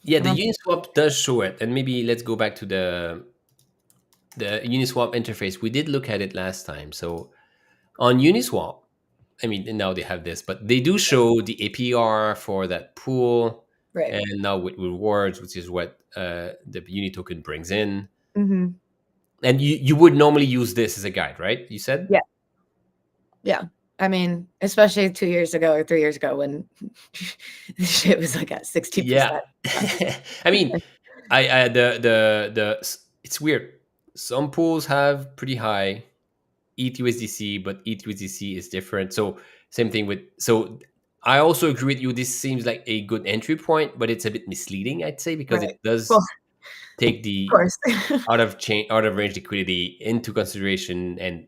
[SPEAKER 2] yeah,
[SPEAKER 1] the
[SPEAKER 2] um,
[SPEAKER 1] Uniswap does show it, and maybe let's go back to the Uniswap interface. We did look at it last time. So on Uniswap, I mean, now they have this, but they do show the APR for that pool,
[SPEAKER 2] right.
[SPEAKER 1] and now with rewards, which is what the Uni token brings in.
[SPEAKER 2] Hmm.
[SPEAKER 1] And you would normally use this as a guide, right? You said?
[SPEAKER 2] Yeah, yeah. I mean, especially 2 years ago or 3 years ago when shit was like at 60%.
[SPEAKER 1] Yeah. I mean, I it's weird. Some pools have pretty high ETH/USDC, but ETH/USDC is different. So same thing with so I also agree with you. This seems like a good entry point, but it's a bit misleading, I'd say, because
[SPEAKER 2] Right.
[SPEAKER 1] it does
[SPEAKER 2] Well,
[SPEAKER 1] take
[SPEAKER 2] of
[SPEAKER 1] the
[SPEAKER 2] course.
[SPEAKER 1] out of range liquidity into consideration, and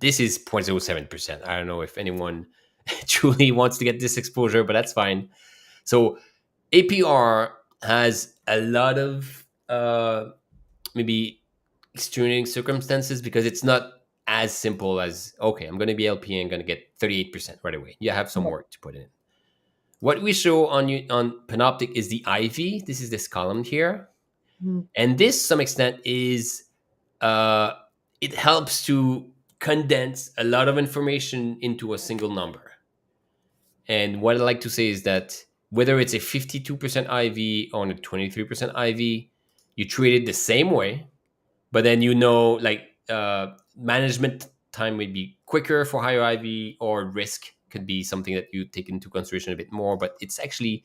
[SPEAKER 1] this is 0.07%. I don't know if anyone truly wants to get this exposure, but that's fine. So APR has a lot of maybe extenuating circumstances because it's not as simple as okay, I'm going to be LP and going to get 38% right away. You have some
[SPEAKER 2] Right.
[SPEAKER 1] work to put in. What we show on Panoptic is the IV. This is this column here,
[SPEAKER 2] Mhm.
[SPEAKER 1] and this some extent is uh, it helps to condense a lot of information into a single number. And what I like to say is that whether it's a 52% IV or a 23% IV, you treat it the same way, but then like management time may be quicker for higher IV, or risk could be something that you take into consideration a bit more. But it's actually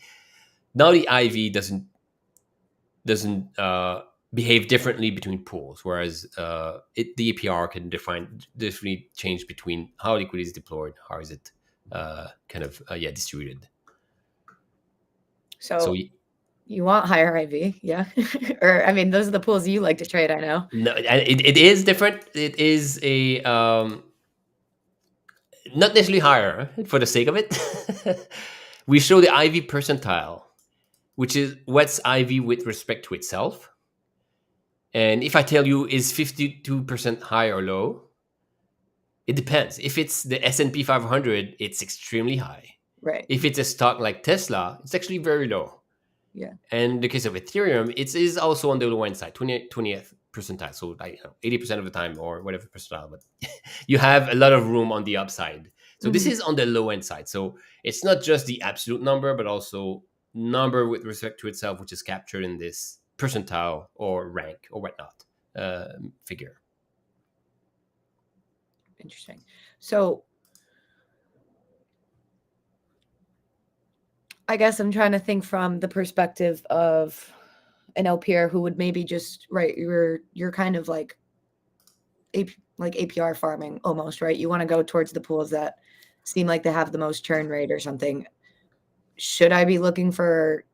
[SPEAKER 1] now the IV doesn't behave differently between pools, whereas the APR can define differently change between how liquidity is deployed, how is it distributed. So
[SPEAKER 2] So you want higher IV, yeah? Or I mean, those are the pools you like to trade, I know.
[SPEAKER 1] no, it is different. It is a not necessarily higher for the sake of it. We show the IV percentile, which is what's IV with respect to itself. And if I tell you is 52% high or low, it depends. If it's the S&P 500, it's extremely high.
[SPEAKER 2] Right.
[SPEAKER 1] If it's a stock like Tesla, it's actually very low.
[SPEAKER 2] Yeah.
[SPEAKER 1] And in the case of Ethereum, it is also on the low end side, 20th percentile. So like 80% of the time or whatever percentile, but you have a lot of room on the upside. So this
[SPEAKER 2] Mhm.
[SPEAKER 1] is on the low end side. So it's not just the absolute number, but also number with respect to itself, which is captured in this percentile or rank or whatnot figure.
[SPEAKER 2] Interesting. So I guess I'm trying to think from the perspective of an LPR who would maybe just right. You're kind of like like APR farming almost, right? You want to go towards the pools that seem like they have the most churn rate or something. Should I be looking for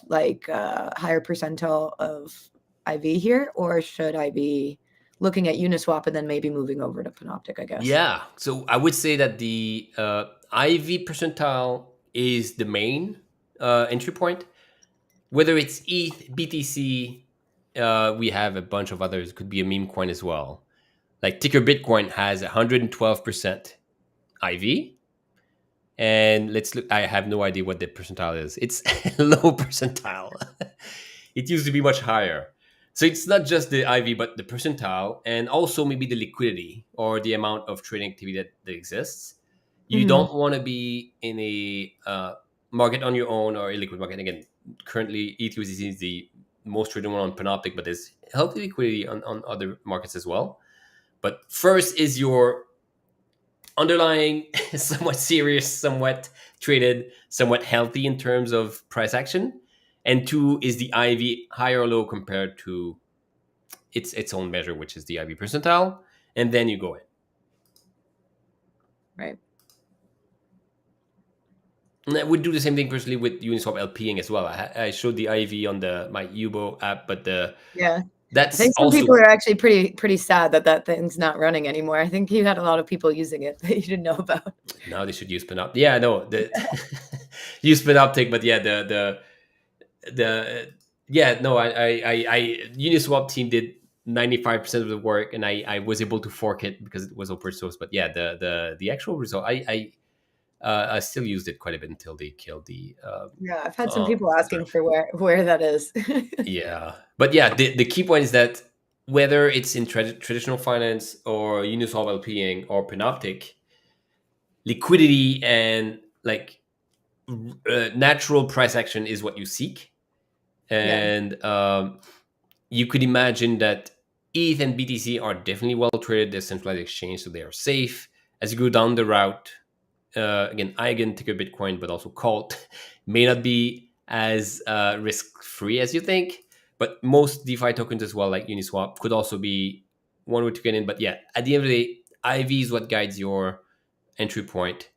[SPEAKER 2] like higher percentile of IV here, or should I be looking at Uniswap and then maybe moving over to Panoptic, I guess?
[SPEAKER 1] Yeah. So I would say that the IV percentile is the main entry point. Whether it's ETH, BTC, we have a bunch of others. Could be a meme coin as well. Like ticker Bitcoin has 112% IV. And let's look. I have no idea what the percentile is. It's low percentile. It used to be much higher. So it's not just the IV, but the percentile, and also maybe the liquidity or the amount of trading activity that exists. You
[SPEAKER 2] Hmm.
[SPEAKER 1] don't want to be in a market on your own or a liquid market. Again, currently ETH is the most traded one on Panoptic, but there's healthy liquidity on other markets as well. But first is your underlying, somewhat serious, somewhat traded, somewhat healthy in terms of price action. And two is the IV high or low compared to its own measure, which is the IV percentile. And then you go in.
[SPEAKER 2] Right.
[SPEAKER 1] And I would do the same thing personally with Uniswap LPing as well. I showed the IV on the my Ubo app, but
[SPEAKER 2] Yeah. I
[SPEAKER 1] that's
[SPEAKER 2] think some people
[SPEAKER 1] also
[SPEAKER 2] are actually pretty sad that that thing's not running anymore. I think you had a lot of people using it that you didn't know about.
[SPEAKER 1] now they should use Panoptic. Yeah, no, the use Panoptic, but yeah, the yeah, no, I Uniswap team did 95% of the work, and I was able to fork it because it was open source. But yeah, the actual result, I still used it quite a bit until they killed the
[SPEAKER 2] Yeah, I've had some people asking
[SPEAKER 1] sorry.
[SPEAKER 2] for where that is.
[SPEAKER 1] Yeah, but yeah, the key point is that whether it's in traditional finance or Uniswap LPing or Panoptic, liquidity and like natural price action is what you seek.
[SPEAKER 2] Yeah.
[SPEAKER 1] And you could imagine that ETH and BTC are definitely well traded. They're centralized exchange, so they are safe. As you go down the route, again, Eigen, ticker Bitcoin, but also Cult, may not be as risk free as you think. But most DeFi tokens as well, like Uniswap, could also be one way to get in. But yeah, at the end of the day, IV is what guides your entry point.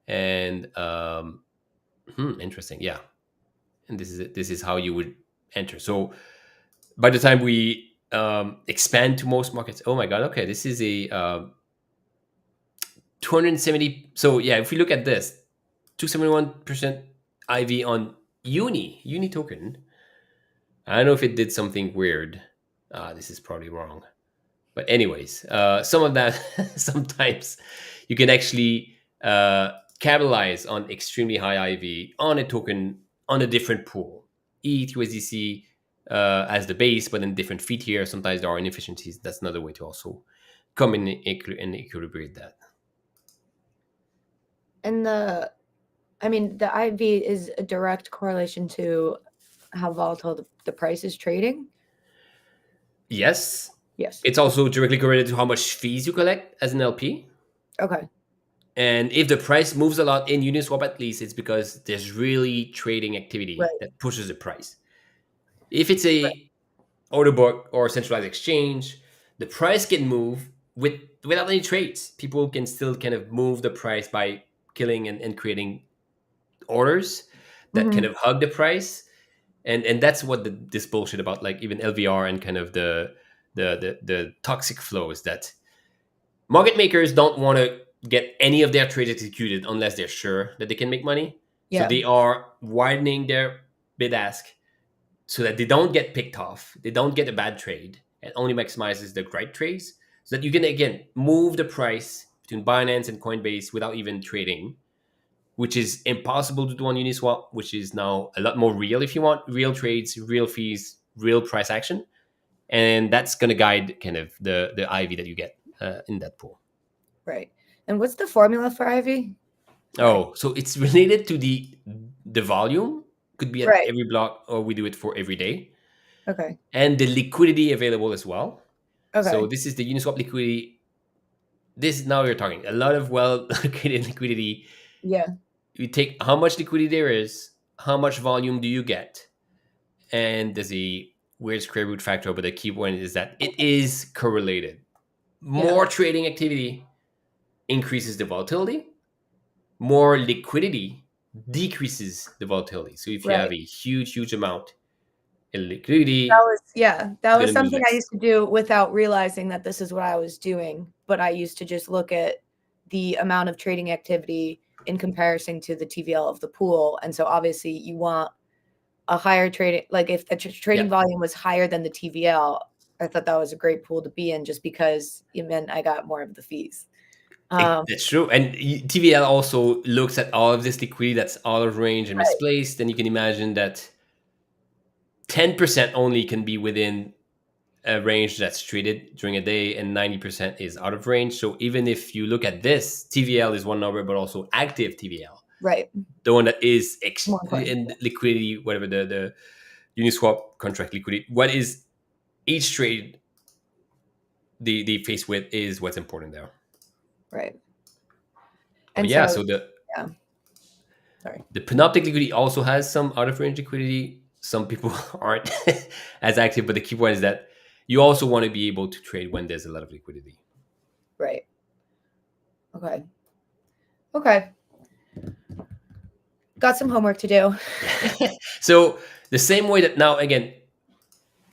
[SPEAKER 1] And interesting, yeah. And this is it. This is how you would enter. So by the time we expand to most markets, oh my god, okay, this is a 270. So yeah, if we look at this, 271% IV on Uni token. I don't know if it did something weird. This is probably wrong. But anyways, some of that sometimes you can actually capitalize on extremely high IV on a token on a different pool. ETH, USDC as the base, but then different fee tier. Sometimes there are inefficiencies. That's another way to also come in and equilibrate that.
[SPEAKER 2] And I mean, the IV is a direct correlation to how volatile the price is trading.
[SPEAKER 1] Yes,
[SPEAKER 2] Yes.
[SPEAKER 1] it's also directly correlated to how much fees you collect as an LP.
[SPEAKER 2] Okay.
[SPEAKER 1] And if the price moves a lot in Uniswap, at least it's because there's really trading activity
[SPEAKER 2] Right.
[SPEAKER 1] that pushes the price. If it's
[SPEAKER 2] Right.
[SPEAKER 1] a order book or centralized exchange, the price can move without any trades. People can still kind of move the price by killing and creating orders that kind
[SPEAKER 2] Hmm.
[SPEAKER 1] of hug the price. And that's what this bullshit about like even LVR and kind of the toxic flow is that market makers don't want to get any of their trades executed unless they're sure that they can make money. So
[SPEAKER 2] Yeah.
[SPEAKER 1] they are widening their bid ask so that they don't get picked off, they don't get a bad trade, and only maximizes the right trades, so that you can again move the price between Binance and Coinbase without even trading, which is impossible to do on Uniswap, which is now a lot more real if you want real trades, real fees, real price action, and that's going to guide kind of the IV that you get in that pool.
[SPEAKER 2] Right. And what's the formula for IV? Sorry.
[SPEAKER 1] Oh, so it's related to the volume. Could be at
[SPEAKER 2] Right.
[SPEAKER 1] every block, or we do it for every day,
[SPEAKER 2] Okay.
[SPEAKER 1] and the liquidity available as well. So
[SPEAKER 2] Okay.
[SPEAKER 1] this is the Uniswap liquidity. This now we're talking a lot of well located liquidity.
[SPEAKER 2] Yeah.
[SPEAKER 1] You take how much liquidity there is, how much volume do you get, and there's a weird square root factor. But the key point is that it is correlated.
[SPEAKER 2] Yeah.
[SPEAKER 1] More trading activity increases the volatility. More liquidity decreases the volatility. So if you have
[SPEAKER 2] Right.
[SPEAKER 1] a huge amount in
[SPEAKER 2] That
[SPEAKER 1] liquidity,
[SPEAKER 2] was yeah, that
[SPEAKER 1] it's
[SPEAKER 2] was
[SPEAKER 1] going to move
[SPEAKER 2] something I
[SPEAKER 1] less.
[SPEAKER 2] used to do without realizing that this is what I was doing, but I used to just look at the amount of trading activity in comparison to the TVL of the pool, and so obviously you want a higher trading like if the
[SPEAKER 1] Yeah,
[SPEAKER 2] trading volume was higher than the TVL, I thought that was a great pool to be in just because it meant I got more of the fees.
[SPEAKER 1] that's true. And TVL also looks at all of this liquidity that's out of range and
[SPEAKER 2] Right,
[SPEAKER 1] misplaced. And you can imagine that 10% only can be within a range that's traded during a day, and 90% is out of range. So even if you look at this, TVL is one number, but also active TVL,
[SPEAKER 2] right.
[SPEAKER 1] the one that is
[SPEAKER 2] More important.
[SPEAKER 1] in liquidity, whatever the Uniswap contract liquidity, what is each trade the face with is what's important there.
[SPEAKER 2] Right.
[SPEAKER 1] But
[SPEAKER 2] And
[SPEAKER 1] yeah,
[SPEAKER 2] so
[SPEAKER 1] so
[SPEAKER 2] yeah, sorry.
[SPEAKER 1] the Panoptic liquidity also has some out of range liquidity. Some people aren't as active, but the key point is that you also want to be able to trade when there's a lot of liquidity.
[SPEAKER 2] Right. Okay. Okay. Got some homework to do.
[SPEAKER 1] So the same way that now again,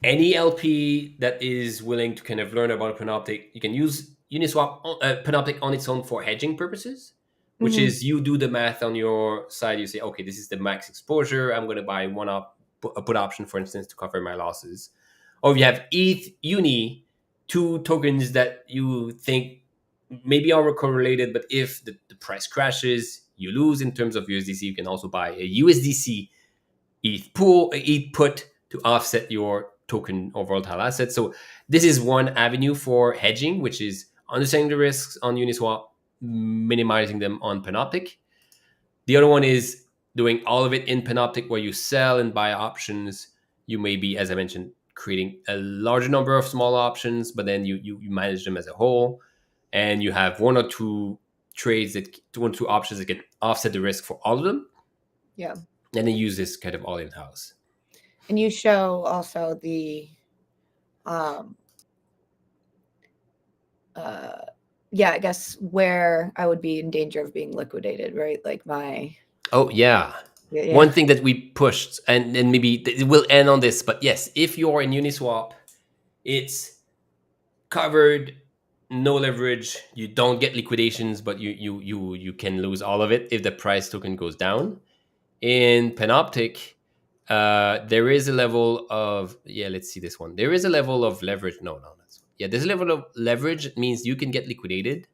[SPEAKER 1] any LP that is willing to kind of learn about Panoptic, you can use Uniswap Panoptic on its own for hedging purposes, which
[SPEAKER 2] Mhm.
[SPEAKER 1] is you do the math on your side. You say, okay, this is the max exposure. I'm going to buy a put option, for instance, to cover my losses. Or if you have ETH Uni, two tokens that you think maybe are correlated, but if the price crashes, you lose in terms of USDC. You can also buy a USDC ETH put to offset your token or volatile assets. So this is one avenue for hedging, which is understanding the risks on Uniswap, minimizing them on Panoptic. The other one is doing all of it in Panoptic, where you sell and buy options. You may be, as I mentioned, creating a larger number of small options, but then you manage them as a whole, and you have one or two options that can offset the risk for all of them,
[SPEAKER 2] Yeah.
[SPEAKER 1] and then use this kind of all in house.
[SPEAKER 2] And you show also the um uh yeah, I guess where I would be in danger of being liquidated, right? Like my
[SPEAKER 1] Oh yeah.
[SPEAKER 2] yeah,
[SPEAKER 1] One
[SPEAKER 2] yeah.
[SPEAKER 1] thing that we pushed, and maybe it will end on this, but yes, if you're in Uniswap, it's covered, no leverage. You don't get liquidations, but you can lose all of it if the price token goes down. In Panoptic, there is a level of Let's see this one. There is a level of leverage. No, that's yeah. There's a level of leverage. It means you can get liquidated,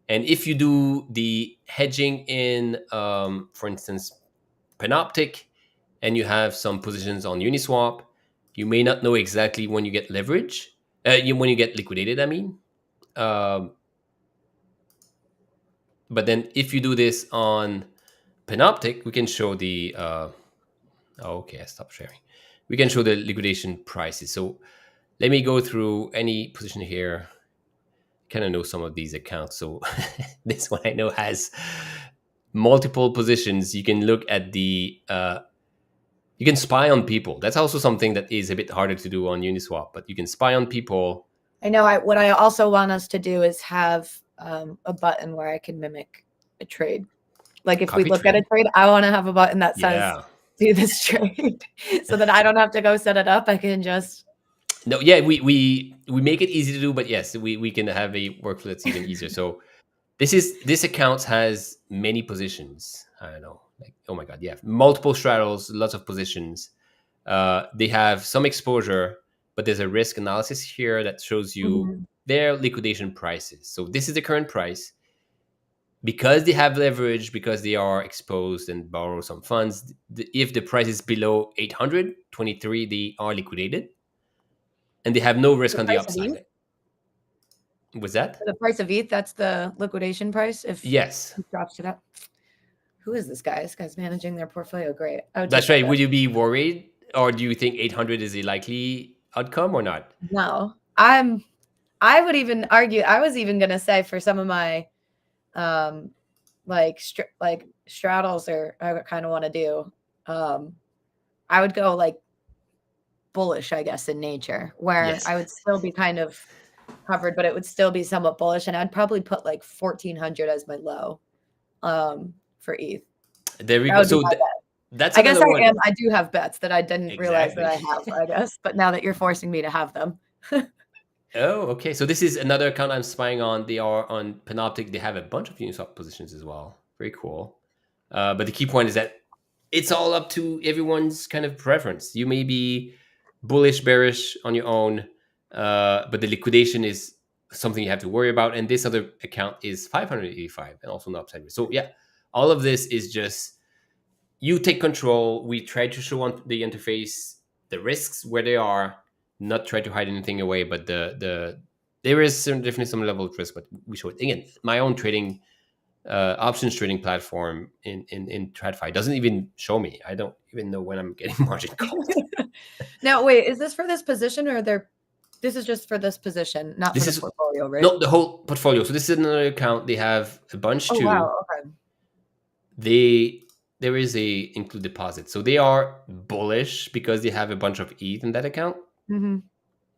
[SPEAKER 1] and if you do the hedging in, for instance, Panoptic, and you have some positions on Uniswap, you may not know exactly when you get leverage, when you get liquidated. I mean, um, but then if you do this on Panoptic, we can show the. Okay, I stopped sharing. We can show the liquidation prices. So let me go through any position here. Kind of know some of these accounts. So this one I know has multiple positions. You can look at the you can spy on people. That's also something that is a bit harder to do on Uniswap, but you can spy on people.
[SPEAKER 2] I know what I also want us to do is have a button where I can mimic a trade. Like if we
[SPEAKER 1] Coffee
[SPEAKER 2] look at a
[SPEAKER 1] trade.
[SPEAKER 2] trade, I want to have a button that says
[SPEAKER 1] Yeah.
[SPEAKER 2] do this trade so that I don't have to go set it up. I can just
[SPEAKER 1] No, yeah, we make it easy to do, but yes, we can have a workflow that's even easier. So this account has many positions. I don't know, like, oh my god, yeah, multiple straddles, lots of positions. They have some exposure, but there's a risk analysis here that shows you
[SPEAKER 2] Mhm.
[SPEAKER 1] their liquidation prices. So this is the current price. Because they have leverage, because they are exposed and borrow some funds, if the price is below 823, they are liquidated, and they have no risk
[SPEAKER 2] The
[SPEAKER 1] on the
[SPEAKER 2] price of
[SPEAKER 1] upside.
[SPEAKER 2] ETH.
[SPEAKER 1] Was that?
[SPEAKER 2] The price of ETH, that's the liquidation price if
[SPEAKER 1] Yes,
[SPEAKER 2] it drops to that. Who is this guy? This guy's managing their portfolio. Great. I would take
[SPEAKER 1] that's
[SPEAKER 2] that
[SPEAKER 1] right.
[SPEAKER 2] bet.
[SPEAKER 1] Would you be worried, or do you think 800 is a likely outcome or not?
[SPEAKER 2] No. I would even argue I was even gonna say for some of my um like straddles or I kind of want to do I would go like bullish, I guess, in nature, where
[SPEAKER 1] Yes.
[SPEAKER 2] I would still be kind of covered, but it would still be somewhat bullish, and I'd probably put like 1400 as my low for ETH.
[SPEAKER 1] There we
[SPEAKER 2] That
[SPEAKER 1] go.
[SPEAKER 2] would be
[SPEAKER 1] So
[SPEAKER 2] my bet.
[SPEAKER 1] that's
[SPEAKER 2] I guess
[SPEAKER 1] another one.
[SPEAKER 2] I do have bets that I didn't realize that
[SPEAKER 1] Exactly.
[SPEAKER 2] I have, I guess. But now that you're forcing me to have them.
[SPEAKER 1] Oh, okay. So this is another account I'm spying on. They are on Panoptic. They have a bunch of Uniswap positions as well. Very cool. But the key point is that it's all up to everyone's kind of preference. You may be bullish, bearish on your own, but the liquidation is something you have to worry about. And this other account is 585 and also no upside risk. So yeah, all of this is just you take control. We try to show on the interface the risks where they are, not try to hide anything away. But there is definitely some level of risk, but we show it again. My own trading options trading platform in TradFi doesn't even show me. I don't even know when I'm getting margin called.
[SPEAKER 2] Now, wait, is this for this position or this is just for this position, not
[SPEAKER 1] This
[SPEAKER 2] for the
[SPEAKER 1] is
[SPEAKER 2] portfolio, right?
[SPEAKER 1] not the whole portfolio. So this is another account. They have a bunch
[SPEAKER 2] Oh,
[SPEAKER 1] too.
[SPEAKER 2] wow. Okay.
[SPEAKER 1] There is a include deposit. So they are bullish because they have a bunch of ETH in that account.
[SPEAKER 2] Mm-hmm.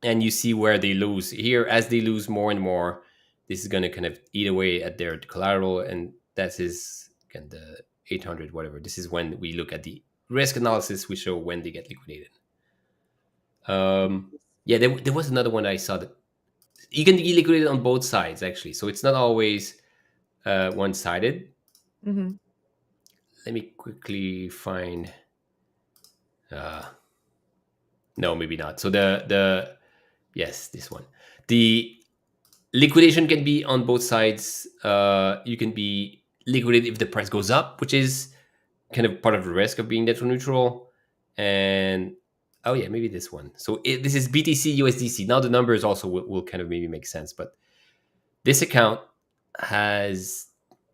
[SPEAKER 1] And you see where they lose here. As they lose more and more, this is going to kind of eat away at their collateral, and that is again the 800 whatever. This is when we look at the risk analysis. We show when they get liquidated. Yeah, there was another one I saw that you can be liquidated on both sides actually, so it's not always one-sided.
[SPEAKER 2] Mm-hmm.
[SPEAKER 1] Let me quickly find. No, maybe not. So the yes, this one. The liquidation can be on both sides. You can be liquidated if the price goes up, which is kind of part of the risk of being net neutral. And oh yeah, maybe this one. So this is BTC USDC. Now the numbers also will kind of maybe make sense, but this account has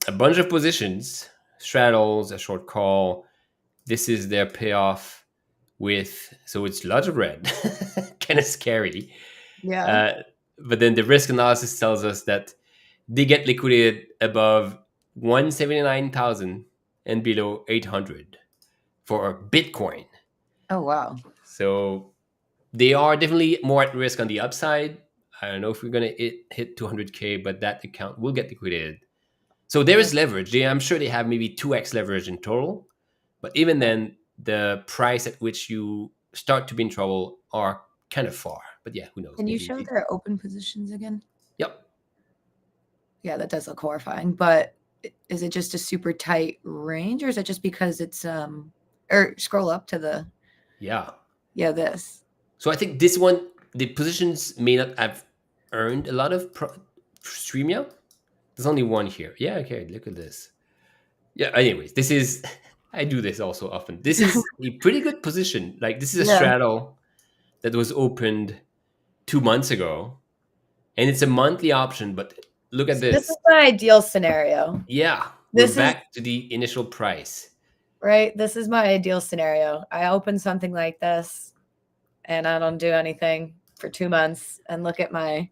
[SPEAKER 1] a bunch of positions, straddles, a short call. This is their payoff with, so it's lots of red, kind of scary.
[SPEAKER 2] Yeah.
[SPEAKER 1] Uh, but then the risk analysis tells us that they get liquidated above 179,000 and below 800 for Bitcoin.
[SPEAKER 2] Oh, wow.
[SPEAKER 1] So they are definitely more at risk on the upside. I don't know if we're going to hit 200K, but that account will get liquidated. So there is leverage. I'm sure they have maybe 2x leverage in total. But even then, the price at which you start to be in trouble are kind of far. But yeah, who knows?
[SPEAKER 2] Can you
[SPEAKER 1] Maybe.
[SPEAKER 2] show their open positions again?
[SPEAKER 1] Yep.
[SPEAKER 2] Yeah, that does look horrifying. But is it just a super tight range, or is it just because it's or scroll up to the this?
[SPEAKER 1] So I think this one, the positions may not have earned a lot of Streamia. There's only one here. Yeah, okay, look at this. Yeah, anyways, this is I do this also often. This is a pretty good position. Like this is a
[SPEAKER 2] Yeah.
[SPEAKER 1] straddle that was opened 2 months ago, and it's a monthly option. But look at
[SPEAKER 2] So this
[SPEAKER 1] this.
[SPEAKER 2] is my ideal scenario.
[SPEAKER 1] Yeah, we're
[SPEAKER 2] This is
[SPEAKER 1] back to the initial price.
[SPEAKER 2] right. This is my ideal scenario. I open something like this, and I don't do anything for 2 months, and look at my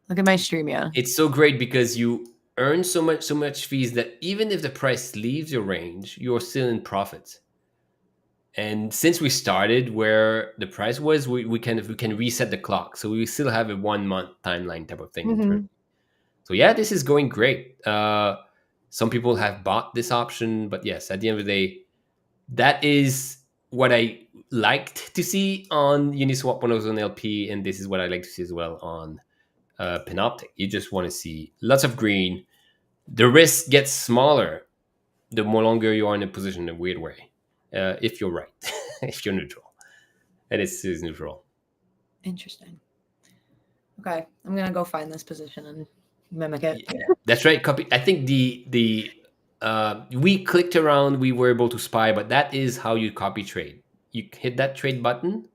[SPEAKER 2] Streamia.
[SPEAKER 1] It's so great because you earn so much fees that even if the price leaves your range, you're still in profit. And since we started where the price was, we can reset the clock, so we still have a 1 month timeline type of thing internally. So yeah, this is going great. Some people have bought this option, but yes, at the end of the day, that is what I liked to see on Uniswap when I was on LP, and this is what I like to see as well on Panoptic. You just want to see lots of green. The risk gets smaller the more longer you are in a position in a weird way. If you're right, if you're neutral, and it's neutral.
[SPEAKER 2] Interesting. Okay, I'm gonna go find this position and mimic it.
[SPEAKER 1] Yeah, that's right. Copy. I think the we clicked around. We were able to spy, but that is how you copy trade. You hit that trade button,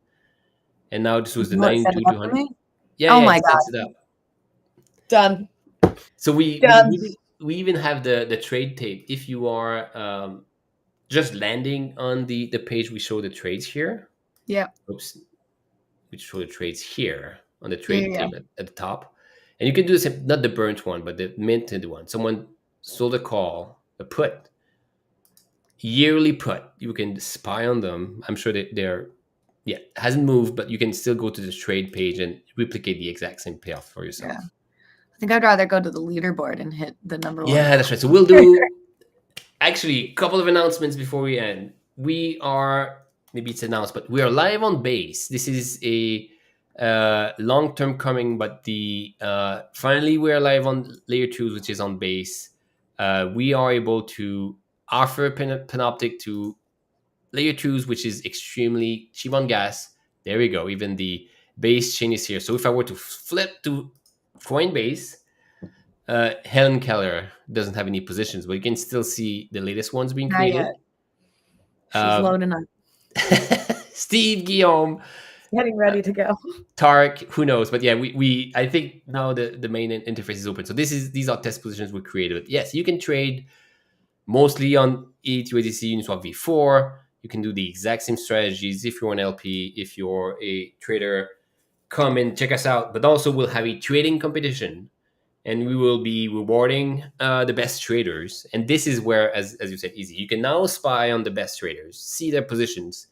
[SPEAKER 1] and now this was the
[SPEAKER 2] You want to set it up for
[SPEAKER 1] 92200.
[SPEAKER 2] me?
[SPEAKER 1] Yeah,
[SPEAKER 2] Oh
[SPEAKER 1] yeah,
[SPEAKER 2] my
[SPEAKER 1] it sets
[SPEAKER 2] god.
[SPEAKER 1] it up.
[SPEAKER 2] Done.
[SPEAKER 1] So
[SPEAKER 2] Done.
[SPEAKER 1] we even have the trade tape. If you are just landing on the page, we show the trades here.
[SPEAKER 2] Yeah.
[SPEAKER 1] Oops, we show the trades here on the
[SPEAKER 2] Yeah.
[SPEAKER 1] trade tape at the top, and you can do this not the burnt one, but the minted one. Someone sold a call, a put, yearly put. You can spy on them. I'm sure that they're yeah, hasn't moved, but you can still go to the trade page and replicate the exact same payoff for
[SPEAKER 2] Yeah.
[SPEAKER 1] yourself.
[SPEAKER 2] I think I'd rather go to the leaderboard and hit the number one.
[SPEAKER 1] Yeah, that's right. So we'll do actually a couple of announcements before we end. We are, maybe it's announced, but we are live on base. This is a long term coming, but the finally we are live on layer twos, which is on base. We are able to offer Panoptic to layer twos, which is extremely cheap on gas. There we go. Even the base chain is here. So if I were to flip to Coinbase, Helen Keller doesn't have any positions, but you can still see the latest ones being
[SPEAKER 2] Not yet.
[SPEAKER 1] created.
[SPEAKER 2] She's loading up,
[SPEAKER 1] Steve, Guillaume,
[SPEAKER 2] getting ready to go.
[SPEAKER 1] Tark, who knows? But yeah, we I think now the main interface is open. So these are test positions we created. But yes, you can trade mostly on ETH/USDC Uniswap v4. You can do the exact same strategies if you're an LP, if you're a trader. Come and check us out. But also we'll have a trading competition, and we will be rewarding the best traders. And this is where, as you said, easy. You can now spy on the best traders, see their positions,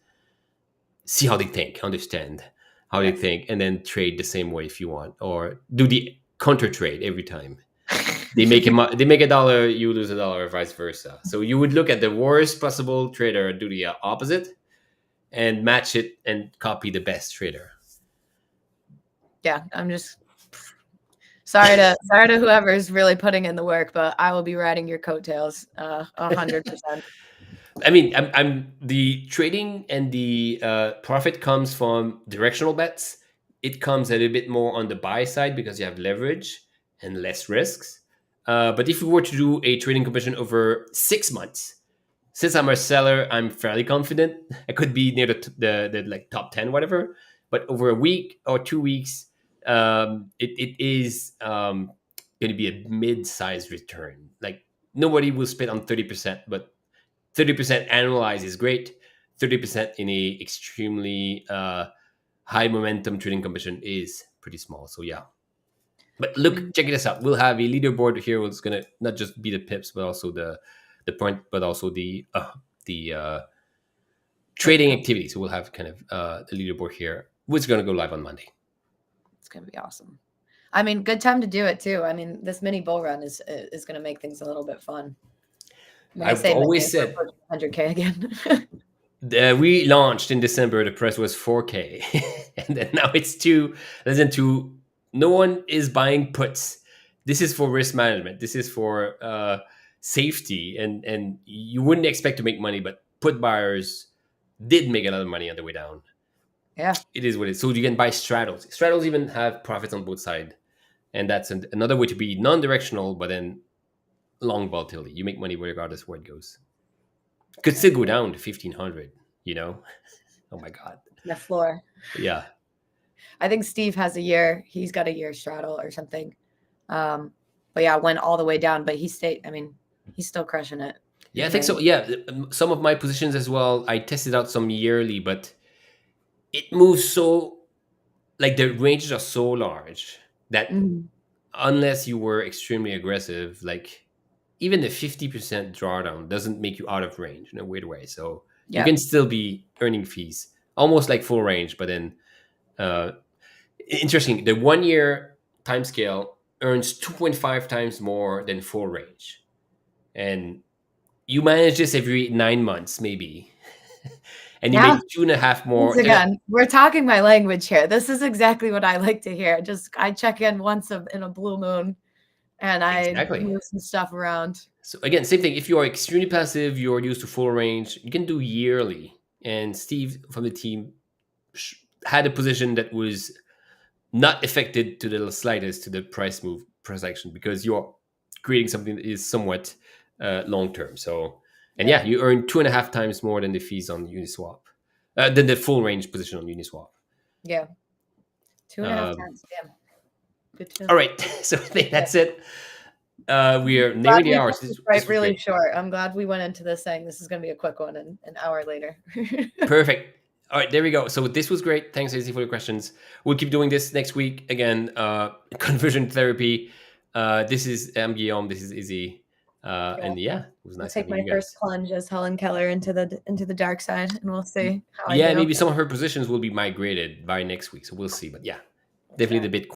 [SPEAKER 1] see how they think, understand how they
[SPEAKER 2] Yes.
[SPEAKER 1] think, and then trade the same way if you want, or do the counter trade every time. They make a dollar, you lose a dollar, or vice versa. So you would look at the worst possible trader, do the opposite, and match it and copy the best trader.
[SPEAKER 2] Yeah, I'm just sorry to whoever's really putting in the work, but I will be riding your coattails 100%.
[SPEAKER 1] I mean, I'm the trading and the profit comes from directional bets. It comes a little bit more on the buy side because you have leverage and less risks. But if we were to do a trading commission over 6 months, since I'm a seller, I'm fairly confident I could be near the like top 10, whatever. But over a week or 2 weeks, it is going to be a mid-sized return. Like nobody will spend on 30%, but 30% annualized is great. 30% in a extremely high momentum trading commission is pretty small. So yeah. But look, check this out. We'll have a leaderboard here. It's gonna not just be the pips, but also the point, but also the trading activity. So we'll have kind of the leaderboard here, which is gonna go live on Monday.
[SPEAKER 2] It's gonna be awesome. I mean, good time to do it too. I mean, this mini bull run is gonna make things a little bit fun. When
[SPEAKER 1] I've always said
[SPEAKER 2] 100K again.
[SPEAKER 1] we launched in December. The price was 4K, and then now it's less than two. No one is buying puts. This is for risk management. This is for safety, and you wouldn't expect to make money, but put buyers did make a lot of money on the way down.
[SPEAKER 2] Yeah,
[SPEAKER 1] it is what it is. So you can buy straddles. Straddles even have profits on both sides, and that's another way to be non-directional, but then long volatility. You make money regardless of where it goes. Could still go down to 1,500. You know, oh my god,
[SPEAKER 2] the floor.
[SPEAKER 1] yeah.
[SPEAKER 2] I think Steve has a year. He's got a year straddle or something. But yeah, went all the way down. But he stayed. I mean, he's still crushing it.
[SPEAKER 1] Yeah, I think so. Yeah, some of my positions as well. I tested out some yearly, but it moves so like the ranges are so large that unless you were extremely aggressive, like even the 50% drawdown doesn't make you out of range in a weird way. So you can still be earning fees, almost like full range. But then, interesting, the 1 year time scale earns 2.5 times more than full range, and you manage this every 9 months, maybe, and you
[SPEAKER 2] Yeah.
[SPEAKER 1] make 2.5 more.
[SPEAKER 2] Once again, we're talking my language here. This is exactly what I like to hear. Just I check in once in a blue moon, and I move some stuff around.
[SPEAKER 1] So again, same thing. If you are extremely passive, you're used to full range, you can do yearly. And Steve from the team had a position that was not affected to the slightest to the price action, because you're creating something that is somewhat long term. So, and yeah, you earn 2.5 times more than the fees on Uniswap, than the full range position on Uniswap.
[SPEAKER 2] Yeah, 2.5 times. Yeah, good to know.
[SPEAKER 1] All right, so I think that's it. We are nearing the hours.
[SPEAKER 2] This really short. I'm glad we went into this saying this is going to be a quick one, and an hour later.
[SPEAKER 1] Perfect. All right, there we go. So this was great. Thanks, Izzy, for the questions. We'll keep doing this next week. Again, conversion therapy. This is Guillaume. This is Izzy.
[SPEAKER 2] Yeah.
[SPEAKER 1] And yeah, it was
[SPEAKER 2] I'll
[SPEAKER 1] nice
[SPEAKER 2] take
[SPEAKER 1] having
[SPEAKER 2] my
[SPEAKER 1] you
[SPEAKER 2] first
[SPEAKER 1] guys.
[SPEAKER 2] plunge as Helen Keller into the dark side, and we'll see how I
[SPEAKER 1] Yeah,
[SPEAKER 2] do.
[SPEAKER 1] maybe some of her positions will be migrated by next week, so we'll see. But yeah, definitely
[SPEAKER 2] Sure.
[SPEAKER 1] the Bitcoin